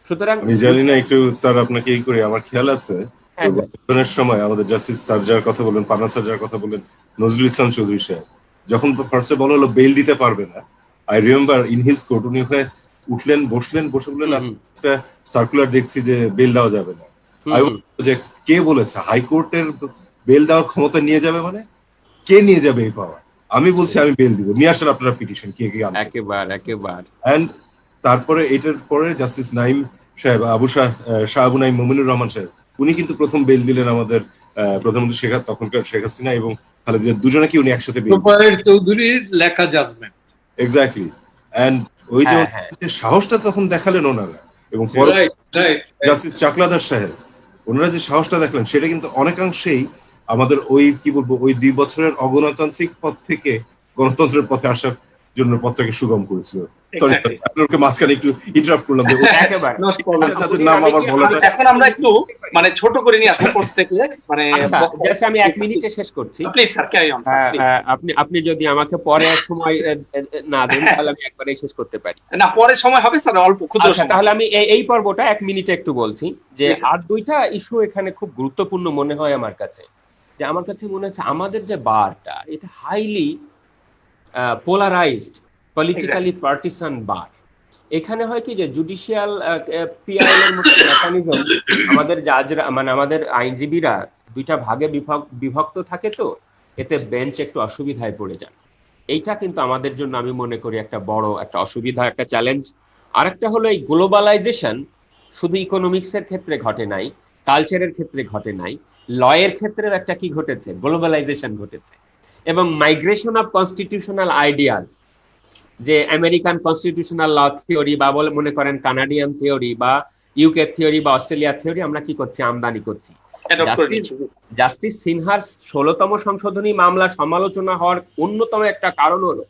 সুতরাং আমি জানি না, একটু স্যার আপনাকে এই করে আমার খেয়াল আছে গঠনের সময় আমাদের জাস্টিস সার্জার কথা বলেন, পান্না সার্জার কথা বলেন, নজরুল ইসলাম চৌধুরী সাহেব যখন ফার্স্টে বলা হলো বেল দিতে পারবে না, I remember in his court উনি ওখানে উঠলেন, বসে বললেন একটা সার্কুলার দেখছি যে বেল দেওয়া যাবে না। যে কে বলেছে হাইকোর্টের বেল দেওয়ার ক্ষমতা নিয়ে যাবে, মানে কে নিয়ে যাবে এই পাওয়ার? আমি বলছি আমি বেল দিব, নিয়ে আসেন আপনারা পিটিশন, কে কে আনবেন। একেবারে এন্ড তারপরে এটার পরে জাস্টিস নাইম সাহেব, শাহ আবু নাইম মুমিনুর রহমান সাহেব, উনি কিন্তু প্রথম বেল দিলেন আমাদের প্রধানমন্ত্রী তখনকার শেখ হাসিনা এবং খালেদা জিয়া, দুজনকে উনি একসাথে বেল দিলেন। চৌধুরীর লেখা জাজমেন্ট এক্স্যাক্টলি। এন্ড ওই যে সাহসটা তখন দেখালেন ওনারা, এবং জাস্টিস চাকলাদার সাহেব ওনারা যে সাহসটা দেখলেন সেটা কিন্তু অনেকাংশেই আমাদের ওই কি বলবো ওই 2 বছরের অগণতান্ত্রিক পথ থেকে গণতন্ত্রের পথে আসার জন্য পথটাকে সুগম করেছিল। আপনাকে মাঝখানে একটু ইন্টারাপ্ট করলাম। এখন আমরা একটু মানে ছোট করে নিয়ে আসবো প্রত্যেকে, মানে আমি 1 মিনিটে শেষ করছি। Please sir, carry on sir. আপনি যদি আমাকে পরে সময় না দেন তাহলে আমি একবারে শেষ করতে পারি। না, পরে সময় হবে স্যার, অল্প ক্ষুদ্র সময়। তাহলে আমি এই পর্বটা 1 মিনিটে একটু বলছি যে আর 2টা ইস্যু এখানে খুব গুরুত্বপূর্ণ মনে হয় আমার কাছে। যে আমার কাছে মনে হচ্ছে আমাদের যে বারটা এটা হাইলি পোলারাইজড, পলিটিক্যালি পার্টিসান বার। এখানে হয় কি যে জুডিশিয়াল পিআইএল এর মতো মেকানিজম আমাদের জাজরা মানে আমাদের আইনজীবীরা 2টা ভাগে বিভক্ত থাকে, তো এতে বেঞ্চ একটু অসুবিধায় পড়ে যায়। এইটা কিন্তু আমাদের জন্য আমি মনে করি একটা বড় একটা অসুবিধা, একটা চ্যালেঞ্জ। আরেকটা হলো এই গ্লোবালাইজেশন শুধু ইকোনমিক্সের ক্ষেত্রে ঘটে নাই, কালচারের ক্ষেত্রে ঘটে নাই, লয়ের ক্ষেত্রেও একটা কি ঘটেছে, গ্লোবালাইজেশন ঘটেছে। এবং মাইগ্রেশন অফ কনস্টিটিউশনাল আইডিয়াস, যে আমেরিকান কনস্টিটিউশনাল ল থিওরি বা বলে মনে করেন কানাডিয়ান থিওরি বা ইউকে থিওরি বা অস্ট্রেলিয়ার থিওরি আমরা কি করছি, আমদানি করছি। জাস্টিস সিনহার 16তম সংশোধনী মামলা সমালোচনা হওয়ার অন্যতম একটা কারণ হলো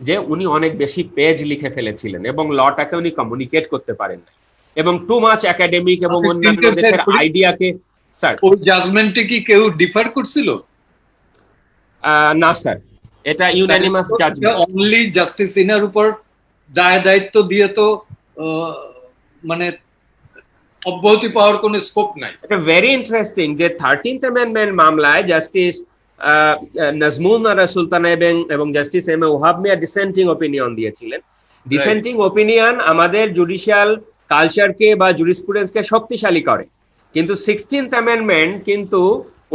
যে উনি অনেক বেশি পেজ লিখে ফেলেছিলেন এবং লটাকে উনি কমিউনিকেট করতে পারেন না, এবং টু মাচ একাডেমিক এবং অন্যান্য দেশের আইডিয়াকে। স্যার, ওই জাজমেন্টে কি কেউ ডিফার করছিল? না স্যার, এটা ইউনানিমাস জাজমেন্ট। অনলি জাস্টিস সিনহার উপর দায়িত্ব দিয়ে তো মানে অব্যাহতি পাওয়ার কোনো স্কোপ নাই। এটা ভেরি ইন্টারেস্টিং যে 13th অ্যামেন্ডমেন্ট মামলায় জাস্টিস নাজমুন আরা সুলতানা এবং justice M A Wahab Mia dissenting opinion দিয়েছিলেন। ডিসেন্টিং অপিনিয়ন আমাদের জুডিশিয়াল কালচারকে বা জুরিসপ্রুডেন্সকে শক্তিশালী করে, কিন্তু 16th অ্যামেন্ডমেন্ট কিন্তু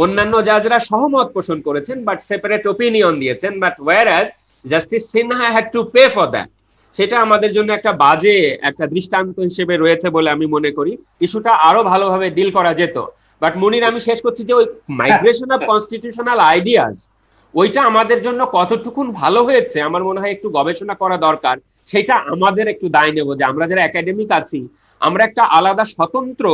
অন্যান্য জাজরা সহমত পোষণ করেছেন বাট সেপারেট অপিনিয়ন দিয়েছেন, but whereas justice Sinha had to pay for that. সেটা আমাদের জন্য একটা বাজে একটা দৃষ্টান্ত হিসেবে রয়েছে বলে আমি মনে করি। ইস্যুটা আরো ভালোভাবে ডিল করা যেত। বাট মনির, আমি শেষ করছি যে ওই মাইগ্রেশন অফ কনস্টিটিউশনাল আইডিয়াস ওইটা আমাদের জন্য কতটুকুন ভালো হয়েছে আমার মনে হয় একটু গবেষণা করা দরকার। সেটা আমাদের একটু দায় নেব যে আমরা যারা একাডেমিক আছি আমরা একটা আলাদা স্বতন্ত্র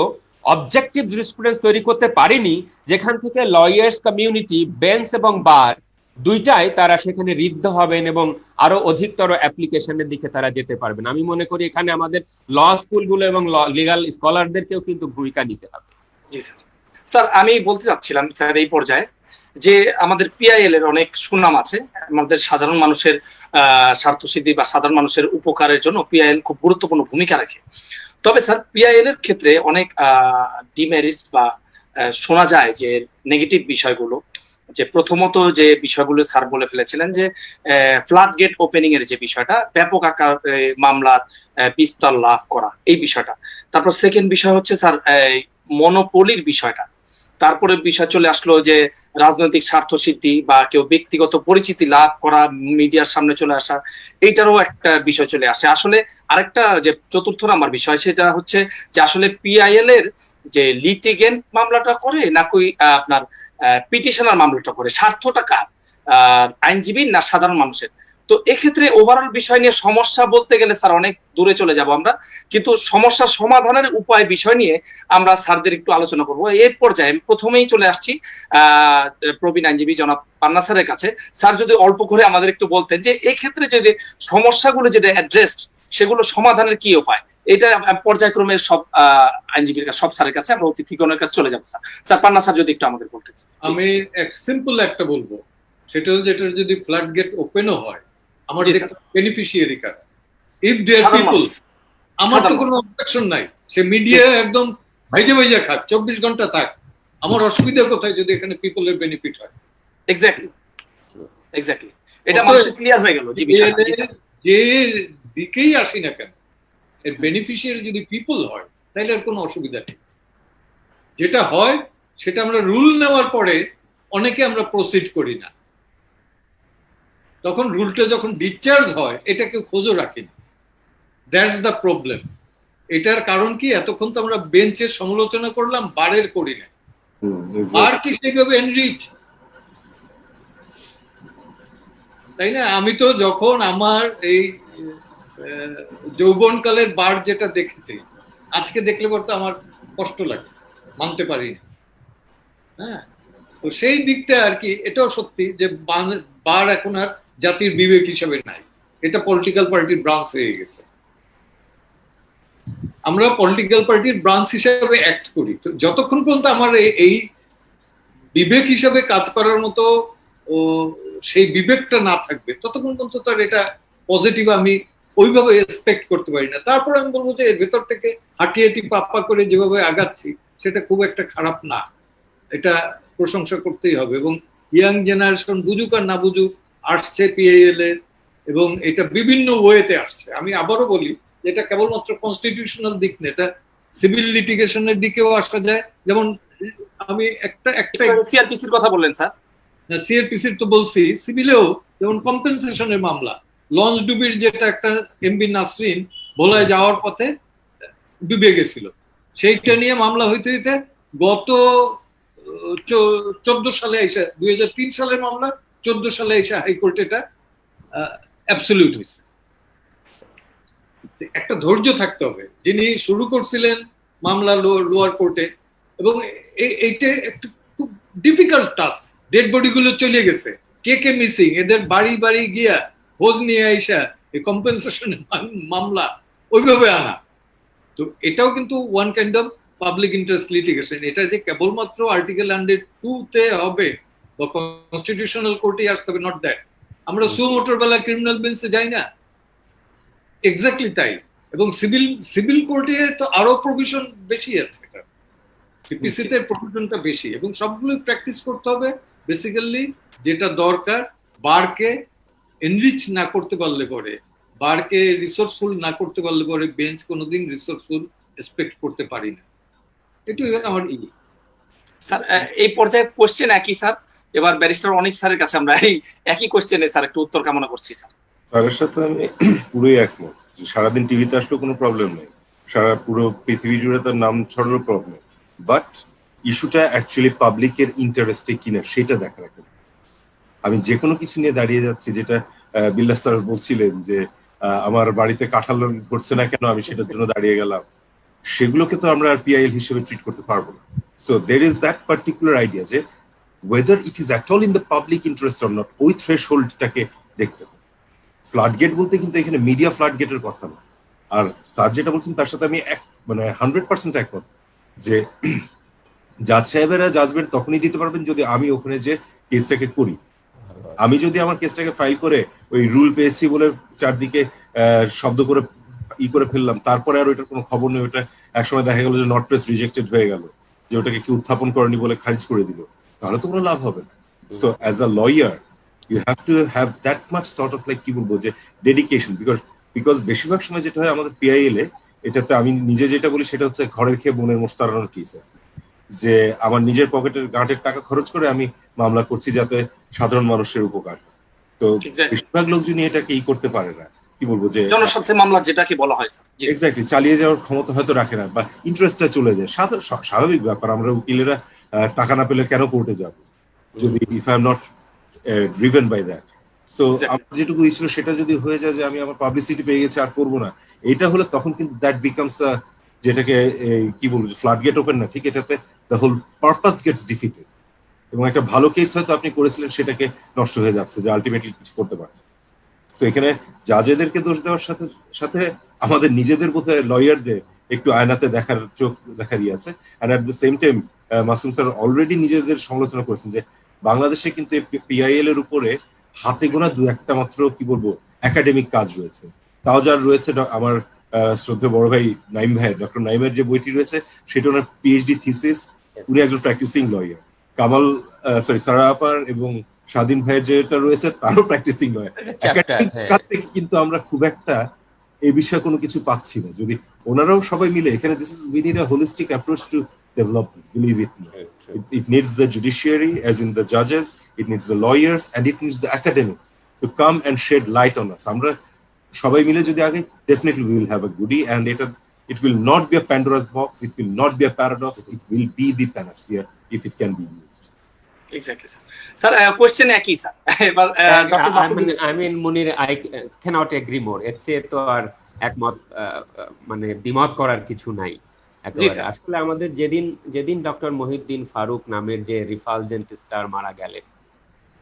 অবজেক্টিভ জুরিসপ্রুডেন্স তৈরি করতে পারিনি, যেখান থেকে লয়ার্স কমিউনিটি, বেঞ্চ এবং বার দুইটাই তারা সেখানে ঋদ্ধ হবেন এবং আরো অধিকতর অ্যাপ্লিকেশনের দিকে তারা যেতে পারবেন। আমি মনে করি এখানে আমাদের ল স্কুলগুলো এবং লিগাল স্কলারদেরকেও কিন্তু ভূমিকা নিতে হবে। জি স্যার। স্যার, আমি বলতে চাচ্ছিলাম স্যার এই পর্যায়ে যে আমাদের পিআইএল এর অনেক সুনাম আছে, আমাদের সাধারণ মানুষের স্বার্থসিদ্ধি বা সাধারণ মানুষের উপকারের জন্য পিআইএল খুব গুরুত্বপূর্ণ ভূমিকা রাখে। তবে স্যার, পিআইএল এর ক্ষেত্রে অনেক ডিমেরিটস বা শোনা যায় যে নেগেটিভ বিষয়গুলো, যে প্রথমত যে বিষয়গুলো স্যার বলে ফেলেছিলেন যে ফ্লাড গেট ওপেনিং এর যে বিষয়টা, ব্যাপক আকার মামলার বিস্তার লাভ করা এই বিষয়টা। তারপর সেকেন্ড বিষয় হচ্ছে স্যার মনোপলির বিষয়টা। তারপরে বিষয় চলে আসলো যে রাজনৈতিক স্বার্থ সিদ্ধি বা কেউ ব্যক্তিগত পরিচিতি লাভ করা, মিডিয়ার সামনে চলে আসা, এইটারও একটা বিষয় চলে আসে। আসলে আরেকটা যে চতুর্থ নাম্বার বিষয় সেটা হচ্ছে যে আসলে পিআইএল এর যে লিটিগেন্ট মামলাটা করে না কই আপনার পিটিশনার মামলাটা করে, স্বার্থটা কার, আইনজীবী না সাধারণ মানুষের? তো এক্ষেত্রে ওভারঅল বিষয় নিয়ে সমস্যা বলতে গেলে স্যার অনেক দূরে চলে যাব আমরা, কিন্তু সমস্যা সমাধানের উপায় বিষয় নিয়ে আমরা স্যারদের একটু আলোচনা করব। এর পর্যায়ে প্রথমেই চলে আসছি প্রবীণ আইনজীবী জনাব পান্না স্যারের কাছে। স্যার যদি অল্প করে আমাদের একটু বলতেন যে এক্ষেত্রে যদি সমস্যাগুলো যেটা অ্যাড্রেসড সেগুলো সমাধানের কি উপায়, এটা পর্যায়ক্রমে সব আইনজীবীর কাছে, সব স্যারের কাছে, আমরা অতিথিগণের কাছে চলে যাবো। স্যার পান্না স্যার যদি একটু আমাদের বলতেন। আমি সিম্পল একটা বলবো, সেটা হচ্ছে এটা যদি ফ্লাড গেট ওপেনও হয় আমার বেনিফিশিয়ারি কার, ইফ দেয়ার পিপল, আমার তো কোনো অবজেকশন নাই, সে মিডিয়া একদম ভাইজে ভাইজে খাক, 24 ঘন্টা থাক, আমার অসুবিধা কোথায় যদি এখানে পিপলের বেনিফিট হয়? এক্স্যাক্টলি, এক্স্যাক্টলি, এটা মানুষের ক্লিয়ার হয়ে গেল। জি বিষয়টা, জি স্যার। যে দিকেই আসি না কেন, এর বেনিফিশিয়ারি যদি পিপল হয় তাহলে আর কোনো অসুবিধা নেই। যেটা হয় সেটা আমরা রুল নেওয়ার পরে অনেকে আমরা প্রসিড করি না, তখন রুলটা যখন ডিসচার্জ হয় এটা কেউ খোঁজও রাখি না। That's the problem. এটার কারণ কি, এতক্ষণ তো আমরা বেঞ্চের সমালোচনা করলাম, বারের করি না। বার কি সেভাবে এনরিচ, তাই না? আমি তো যখন আমার এই যৌবনকালের বার যেটা দেখেছি, আজকে দেখলে পরে আমার কষ্ট লাগে, মানতে পারি না। হ্যাঁ, তো সেই দিকটা আর কি, এটাও সত্যি যে বার এখন আর জাতির বিবেক হিসাবে নাই, এটা পলিটিক্যাল পার্টির ব্রাঞ্চ হয়ে গেছে। আমরা পলিটিক্যাল পার্টির ব্রাঞ্চ হিসাবে অ্যাক্ট করি, তো যতক্ষণ পর্যন্ত আমার এই বিবেক হিসাবে কাজ করার মতো সেই বিবেকটা না থাকবে ততক্ষণ পর্যন্ত তার এটা পজিটিভ আমি ওইভাবে এক্সপেক্ট করতে পারি না। তারপর আমি বলবো যে এর ভেতর থেকে হাঁটি হাঁটি পাপ্পা করে যেভাবে আগাচ্ছি সেটা খুব একটা খারাপ না, এটা প্রশংসা করতেই হবে। এবং ইয়াং জেনারেশন বুঝুক আর না বুঝুক আসছে পিআইএল এর, এবং এটা বিভিন্ন ওয়েতে আসছে। আমি আবারও বলি এটা কেবলমাত্র কনস্টিটিউশনাল দিক না, এটা সিভিল লিটিগেশনের দিকেও আসা যায়। যেমন আমি একটা সিআরপিসির কথা বললেন স্যার, সিআরপিসির তো বলছি, সিভিলেও যেমন কম্পেনসেশনের মামলা, লঞ্চ ডুবির যেটা একটা এমবি নাসরিন ভোলায় যাওয়ার পথে ডুবে গেছিল, সেইটা নিয়ে মামলা হইতে হইতে গত 14 সালে এসে 2003 সালের মামলা 14 সালে এসে হাইকোর্টে এটা অ্যাবসলিউট হয়েছে। একটা ধৈর্য থাকতে হবে। যিনি শুরু করছিলেন মামলা লোয়ার কোর্টে, এবং এইটা একটু খুব ডিফিকাল্ট টাস্ক। ডেড বডি গুলো চলে গেছে, কে কে মিসিং, এদের বাড়ি বাড়ি গিয়া খোঁজ নিয়ে আইসা এই কম্পেনসেশন মামলা ওইভাবে আনা, তো এটাও কিন্তু one kind of public interest litigation. এটা যে কেবলমাত্র আর্টিকেল 102 তে হবে বা কনস্টিটিউশনাল কোর্টে আসতে হবে, নট দ্যাট। আমরা সুমোটর বেলা ক্রিমিনাল বেঞ্চে যাই না, এক্স্যাক্টলি তাই। এবং সিভিল কোর্টে তো আরো প্রভিশন বেশি আছে, এটা সিপিসিতে প্রভিশনটা বেশি, এবং সবগুলো প্র্যাকটিস করতে হবে। বেসিক্যালি যেটা দরকার, বারকে এনরিচ না করতে পারলে পরে, বারকে রিসোর্সফুল না করতে পারলে পরে বেঞ্চ কোনোদিন রিসোর্সফুল এক্সপেক্ট করতে পারি না। এটাই আমার স্যার। এই পর্যায়ে কোশ্চেন একই স্যার, এবার ব্যারিস্টার অনিক স্যারের কাছে আমরা এই একই কোশ্চেনে স্যার একটু উত্তর কামনা করছি স্যার। স্যারের সাথে আমি পুরোই একমত যে সারাদিন টিভিতে আসলেও কোনো প্রবলেম নেই, সারা পুরো পৃথিবী জুড়ে তার নাম ছড়ানোর প্রবলেম, বাট ইস্যুটা অ্যাকচুয়ালি পাবলিকের ইন্টারেস্টে কিনা সেটা দেখা রাখে। আমি যে কোনো কিছু নিয়ে দাঁড়িয়ে যাচ্ছি, যেটা বিল্লাহ স্যার বলছিলেন যে আমার বাড়িতে কাঁঠাল ধরছে না কেন, আমি সেটার জন্য দাঁড়িয়ে গেলাম, সেগুলোকে তো আমরা আর পিআইএল হিসেবে ট্রিট করতে পারবো না। So there is that particular idea যে whether it is at all in the public interest or not, ওই থ্রেশহোল্ডটাকে দেখতে হবে। ফ্লাড গেট বলতে কিন্তু এখানে মিডিয়া ফ্লাড গেটের কথা না। আর স্যার যেটা বলছেন তার সাথে আমি 100% একমত যে জাজ সাহেবেরা জাজমেন্ট তখনই দিতে পারবেন যদি আমি ওখানে যে কেসটাকে করি। আমি যদি আমার কেসটাকে ফাইল করে ওই রুল পেয়েছি বলে চারদিকে শব্দ করে করে ফেললাম, তারপরে আর ওইটার কোনো খবর নেই, ওটা একসময় দেখা গেল যে নট প্রেস রিজেক্টেড হয়ে গেল, যে ওটাকে কি উত্থাপন করেনি বলে খারিজ করে দিল, তাহলে তো কোনো লাভ হবে না। So as a lawyer you have to have that much sort of like কি বলবো যে ডেডিকেশন, বিকজ বেশিরভাগ সময় যেটা হয় আমাদের পিআইএল এ, এটাতে আমি নিজে যেটা বলি সেটা হচ্ছে ঘরের খেয়ে বোনের মোষ তাড়ানোর কেস, যে আমার নিজের পকেটের গাঁটের টাকা খরচ করে আমি মামলা করছি যাতে সাধারণ মানুষের উপকার। তো বেশিরভাগ লোকজনই এটাকে করতে পারে না, কি বলবো যে জনস্বার্থে মামলা যেটাকে বলা হয় এক্স্যাক্টলি চালিয়ে যাওয়ার ক্ষমতা হয়তো রাখে না, বা ইন্টারেস্টটা চলে যায়। স্বাভাবিক ব্যাপার, আমরা উকিলেরা টাকা না পেলে কেন কোর্টে যাব যদি if I am not driven by that. So আমার যেটুকু ছিল সেটা যদি হয়ে যায় যে আমি আমার পাবলিসিটি পেয়ে গেছি আর করবো না, এটা হলে তখন কিন্তু দ্যাট বিকামস যেটাকে কি বলবো ফ্লাড গেট ওপেন না, ঠিক এটাতে the whole purpose gets defeated, এবং একটা ভালো কেস হয়তো আপনি করেছিলেন সেটাকে নষ্ট হয়ে যাচ্ছে, যে আলটিমেটলি কিছু করতে পারছে। সো এখানে জাজেদেরকে দোষ দেওয়ার সাথে সাথে আমাদের নিজেদের বোধহয় লয়ারদের একটু আয়নাতে চোখ দেখারই আছে। And at the same time Masum sir already নিজেদের সমালোচনা করেছেন যে বাংলাদেশে কিন্তু পিআইএল এর উপরে হাতে গোনা দু একটা মাত্র কি বলবো একাডেমিক কাজ রয়েছে, তাও যার রয়েছে আমার শ্রদ্ধেয় বড় ভাই নাইম ভাই, ডক্টর নাইমের যে বইটি রয়েছে সেটা ওনার পিএইচডি থিসিস, উনি একজন প্র্যাকটিসিং লয়ার। কামাল সারা আপার এবং স্বাধীন ভাইয়ের যেটা রয়েছে তারও প্র্যাকটিসিং লয়ার। একাডেমিক কাজ থেকে কিন্তু আমরা খুব একটা এই বিষয়ে কোনো কিছু পাচ্ছি না। যদি ওনারাও সবাই মিলে এখানে we need a holistic approach to develop this, believe it. It needs the judiciary, as in the judges, it needs the lawyers, and it needs the academics to come and shed light on us. আমরা সবাই মিলে যদি আগে, definitely we will have a goodie, and it will not be a Pandora's box, it will not be a paradox, it will be the panacea if it can be used. Exactly, sir. Sir, question একই sir. এবার doctor Masud, I mean Munir, I cannot agree more. এর চেয়ে তো আর একমত মানে দ্বিমত করার কিছু নাই। আসলে আমাদের যেদিন ডক্টর মহিউদ্দিন ফারুক নামের যে রিফালজেন্ট স্টার মারা গেলেন,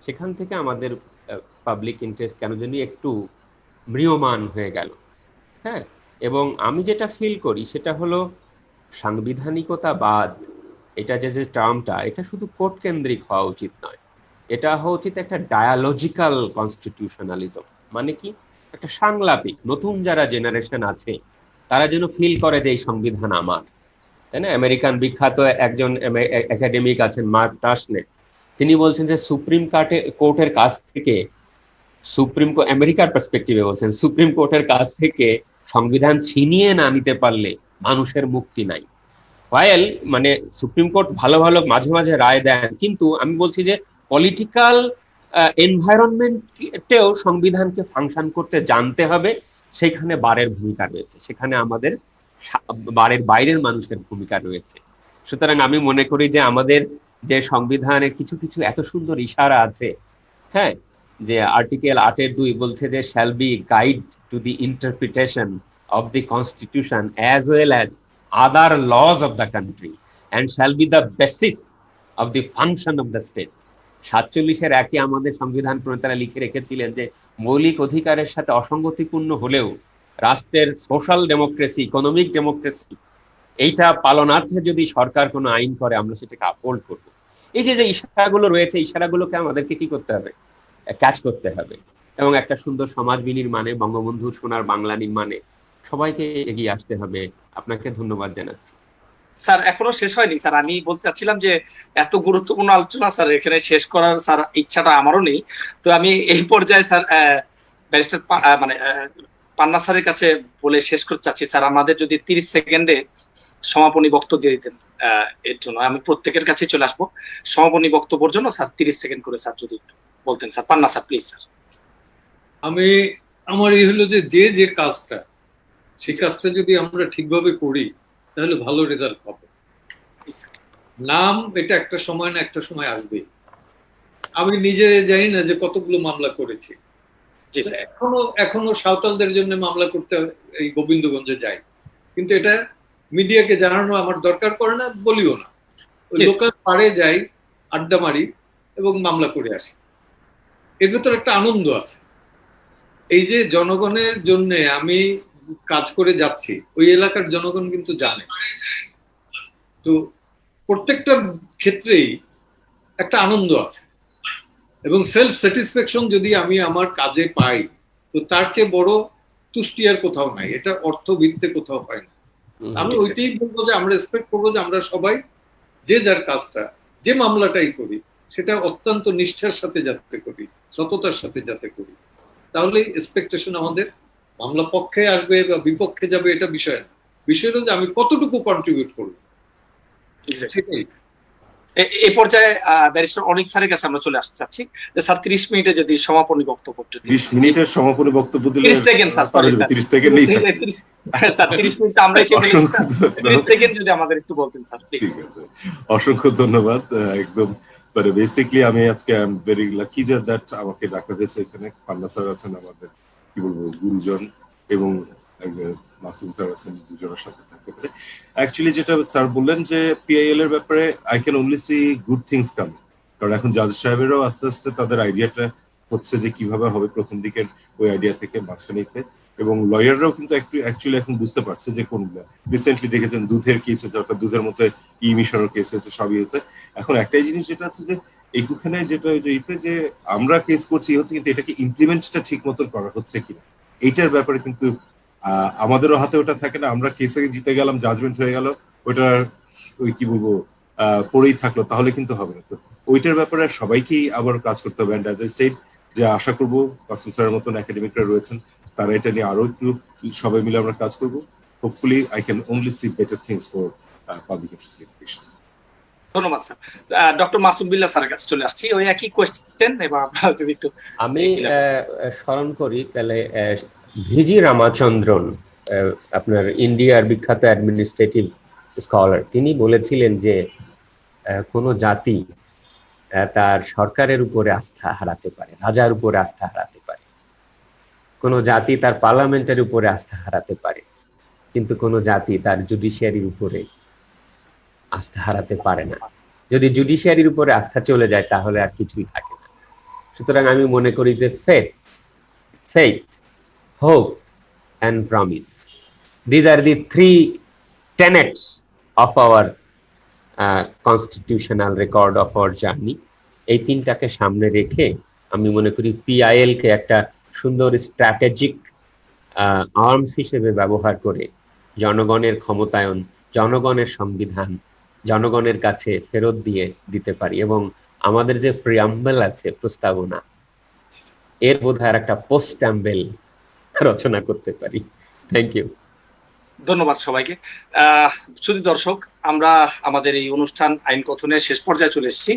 সেখান থেকে আমাদের পাবলিক ইন্টারেস্ট কেন জানি একটু ম্রিয়মান হয়ে গেল। হ্যাঁ, এবং আমি যেটা ফিল করি সেটা হলো সাংবিধানিকতাবাদ, এটা যে টার্মটা, এটা শুধু কোর্ট কেন্দ্রিক হওয়া উচিত নয়, এটা হওয়া উচিত একটা ডায়ালজিক্যাল কনস্টিটিউশনালিজম। মানে কি, একটা সাংলাপিক নতুন যারা জেনারেশন আছে তারা যেন ফিল করে যে এই সংবিধান আমার, তাই না? আমেরিকান বিখ্যাত একজন একাডেমিক আছেন মার্ক টাসনেট, তিনি বলছেন যে সুপ্রিম কোর্টের কাছ থেকে, আমেরিকার পার্সপেক্টিভে বলছেন, সুপ্রিম কোর্টের কাছ থেকে সংবিধান ছিনিয়ে না নিতে পারলে মানুষের মুক্তি নাই। ওয়াইল মানে সুপ্রিম কোর্ট ভালো ভালো মাঝে মাঝে রায় দেন, কিন্তু আমি বলছি যে পলিটিক্যাল এনভায়রনমেন্টেও সংবিধানকে ফাংশন করতে জানতে হবে। সেখানে বারের ভূমিকা রয়েছে, সেখানে আমাদের বারের বাইরের মানুষের ভূমিকা রয়েছে। সুতরাং আমি মনে করি যে আমাদের যে সংবিধানের কিছু কিছু এত সুন্দর ইশারা আছে, হ্যাঁ, যে আর্টিকেল 8(2) বলছে যে shall be guide to the interpretation of the constitution as well as other laws of the country and shall be the basis of the function of the state. 47-এর একই আমাদের সংবিধান প্রণেতারা লিখে রেখেছিলেন যে মৌলিক অধিকারের সাথে অসঙ্গতিপূর্ণ হলেও রাষ্ট্রের সোশ্যাল ডেমোক্রেসি, ইকোনমিক ডেমোক্রেসি, এইটা পালনার্থে যদি সরকার কোনো আইন করে আমরা সেটাকে আপহোল্ড করব। এই যে ইশারাগুলো রয়েছে, ইশারাগুলোকে আমাদেরকে কি করতে হবে? ক্যাচ করতে হবে, এবং একটা সুন্দর সমাজ বিনির্মাণে, বঙ্গবন্ধুর সোনার বাংলা নির্মাণে সবাইকে এগিয়ে আসতে হবে। আপনাকে ধন্যবাদ জানাচ্ছি। স্যার এখনো শেষ হয়নি স্যার, আমি বলতে চাচ্ছিলাম যে এত গুরুত্বপূর্ণ আলোচনা স্যার এখানে শেষ করার স্যার ইচ্ছাটা আমারও নেই। তো আমি এই পর্যায়ে স্যার ব্যারিস্টার মানে পান্না স্যারের কাছে বলে শেষ করতে চাচ্ছি, স্যার আমাদের যদি 30 সেকেন্ডে সমাপনী বক্তব্য দিয়ে দিতেন এর জন্য। আমি প্রত্যেকের কাছে চলে আসবো সমাপনী বক্তব্যের জন্য। স্যার 30 সেকেন্ড করে স্যার যদি বলতেন sir. Panna sir please. Sir আমার এই হলো যে কাজটা, সেই কাজটা যদি আমরা ঠিকভাবে করি তাহলে ভালো রেজাল্ট পাবো। নাম এটা একটা সময় না একটা সময় আসবে। আমি নিজে জানি না যে কতগুলো মামলা করেছি, এখনো সাঁওতালদের জন্য মামলা করতে এই গোবিন্দগঞ্জে যাই, কিন্তু এটা মিডিয়াকে জানানো আমার দরকার পড়ে না, বলিও না। ওই লোকাল পাড়ে যাই, আড্ডা মারি এবং মামলা করে আসি। এর ভেতর একটা আনন্দ আছে। এই যে জনগণের জন্য আমি কাজ করে যাচ্ছি, ওই এলাকার জনগণ কিন্তু জানে। তো প্রত্যেকটা ক্ষেত্রেই একটা আনন্দ আছে, এবং সেলফ স্যাটিসফ্যাকশন যদি আমি আমার কাজে পাই, তো তার চেয়ে বড় তুষ্টি আর কোথাও নাই। এটা অর্থভিত্তে কোথাও হয় না। আমি ওইটাই বলবো যে আমরা এক্সপেক্ট করবো যে আমরা সবাই যে যার কাজটা, যে মামলাটাই করি, সেটা অত্যন্ত নিষ্ঠার সাথে যাতে করি, সততার সাথে যাতে করি। তাহলে এক্সপেকটেশন আমাদের মামলা পক্ষে আসবে বা বিপক্ষে যাবে এটা বিষয় না। বিষয় হলো যে আমি কতটুকু কন্ট্রিবিউট করবো। এই পর্যায়ে ব্যারিস্টার অনিক স্যারের কাছে আমরা চলে আসতে চাচ্ছি যে স্যার 30 মিনিটে যদি সমাপনী বক্তব্য, 30 মিনিটের সমাপনী বক্তব্য দিলে 30 second sir, sorry sir 30 second নেই স্যার। স্যার 30 মিনিট আমরা কি বলেছি, 30 সেকেন্ড যদি আমাদের একটু বলতেন স্যার প্লিজ। ঠিক আছে, অসংখ্য ধন্যবাদ। একদম মানে বেসিক্যালি আমি আজকে I am very lucky that আমাকে ডাকা হয়েছে এখানে। পান্না স্যার আছেন আমাদের কি বলবো গুরুজন, এবং মাসুম স্যার আছেন, দুজনের সাথে থাকতে পারে। অ্যাকচুয়ালি যেটা স্যার বললেন যে পিআইএল এর ব্যাপারে I can only see good things come, কারণ এখন জাজ সাহেবেরও আস্তে আস্তে তাদের আইডিয়াটা হচ্ছে যে কিভাবে হবে প্রথম দিকের ওই আইডিয়া থেকে মাঝখানেতে, এবং লয়াররাও কিন্তু একটু অ্যাকচুয়ালি এখন বুঝতে পারছে যে কোনগুলো। রিসেন্টলি দেখেছেন দুধের কেস হয়েছে, অর্থাৎ দুধের মধ্যে ইমিশনের কেস হয়েছে, সবই হয়েছে। এখন একটাই জিনিস যেটা আছে যে এইখানে যেটা যে আমরা কেস করছি হচ্ছে, কিন্তু এটাকে ইমপ্লিমেন্টটা ঠিক মতন করা হচ্ছে কিনা এইটার ব্যাপারে কিন্তু আমাদেরও হাতে ওটা থাকে না। আমরা কেসে জিতে গেলাম, জাজমেন্ট হয়ে গেল, ওটা ওই কি বলবো পড়েই থাকলো, তাহলে কিন্তু হবে না। তো ওইটার ব্যাপারে সবাইকেই আবার কাজ করতে হবে। অ্যান্ড অ্যাজ আই সেড, যে আশা করবো কাসুম স্যারের মতন একাডেমিকরা রয়েছেন, তারা এটা নিয়ে আরো একটু সবাই মিলে আমরা কাজ করবো। Hopefully I can only see better things for public interest litigation. ধন্যবাদ স্যার। ডক্টর মাসুম বিল্লাহ স্যারের কাছে চলে আসছি, ওই একই কোয়েশ্চেন, এবার আপনারা যদি একটু আমি স্মরণ করি তাহলে ভিজি রামাচন্দ্রন, আপনার ইন্ডিয়ার বিখ্যাত অ্যাডমিনিস্ট্রেটিভ স্কলার, তিনি বলেছিলেন যে কোনো জাতি তার সরকারের উপরে আস্থা হারাতে পারে, রাজার উপরে আস্থা হারাতে পারে, কোনো জাতি তার পার্লামেন্টের উপরে আস্থা হারাতে পারে, কিন্তু কোনো জাতি তার জুডিশিয়ারির উপরে আস্থা হারাতে পারে না। যদি জুডিশিয়ারির উপরে আস্থা চলে যায় তাহলে আর কিছুই থাকে না। সুতরাং আমি মনে করি যে faith, hope and promise, these are the three tenets of our constitutional record of our journey. এই তিনটাকে সামনে রেখে আমি মনে করি PIL কে একটা সুন্দর স্ট্র্যাটেজিক আর্মস হিসেবে ব্যবহার করে জনগণের ক্ষমতায়ন, জনগণের সংবিধান জনগণের কাছে ফেরত দিতে পারি, এবং আমাদের যে প্রিয়াম্বল আছে, প্রস্তাবনা, এর বোধহয় একটা পোস্টাম্বেল রচনা করতে পারি। Thank you. ধন্যবাদ সবাইকে। শুধু দর্শক, আমরা আমাদের এই অনুষ্ঠান আইন কথনের শেষ পর্যায়ে চলে এসেছি।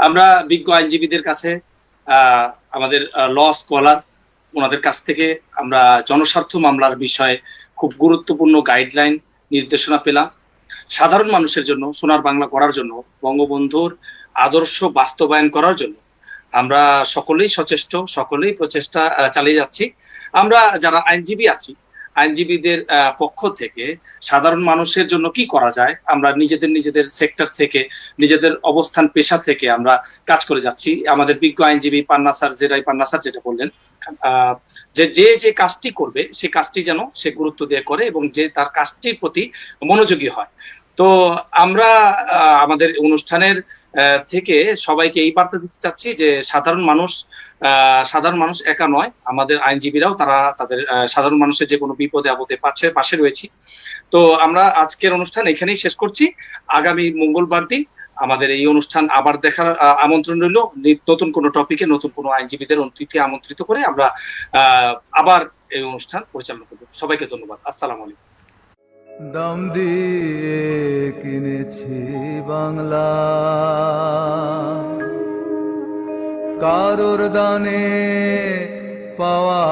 আমরা বিজ্ঞ আইনজীবীদের কাছে, আমাদের ল স্কলার, ওনাদের কাছ থেকে আমরা জনস্বার্থ মামলার বিষয়ে খুব গুরুত্বপূর্ণ গাইডলাইন, নির্দেশনা পেলাম। সাধারণ মানুষের জন্য সোনার বাংলা করার জন্য, বঙ্গবন্ধুর আদর্শ বাস্তবায়ন করার জন্য আমরা সকলেই সচেষ্ট, সকলেই প্রচেষ্টা চালিয়ে যাচ্ছি। আমরা যারা আইনজীবী আছি, আইনজীবীদের পক্ষ থেকে সাধারণ মানুষের জন্য কি করা যায়, আমরা নিজেদের সেক্টর থেকে, নিজেদের অবস্থান পেশা থেকে আমরা কাজ করে যাচ্ছি। আমাদের বিজ্ঞ আইনজীবী পান্না স্যার যেটা বললেন, যে কাজটি করবে সে কাজটি যেন সে গুরুত্ব দিয়ে করে এবং যে তার কাজটির প্রতি মনোযোগী হয়। তো আমরা আমাদের অনুষ্ঠানের থেকে সবাইকে এই বার্তা দিতে চাচ্ছি যে সাধারণ মানুষ একা নয়, আমাদের আইনজীবীরাও তারা তাদের সাধারণ মানুষের যে কোনো বিপদে আপদে পাশে রয়েছি। তো আমরা আজকের অনুষ্ঠান এখানেই শেষ করছি। আগামী মঙ্গলবার দিন আমাদের এই অনুষ্ঠান আবার দেখার আমন্ত্রণ রইল। নতুন কোনো টপিকে নতুন কোনো আইনজীবীদের অতিথি আমন্ত্রিত করে আমরা আবার এই অনুষ্ঠান পরিচালনা করব। সবাইকে ধন্যবাদ। আসসালামু আলাইকুম। দাম দিয়ে কিনেছি বাংলা, কারোর দানে পাওয়া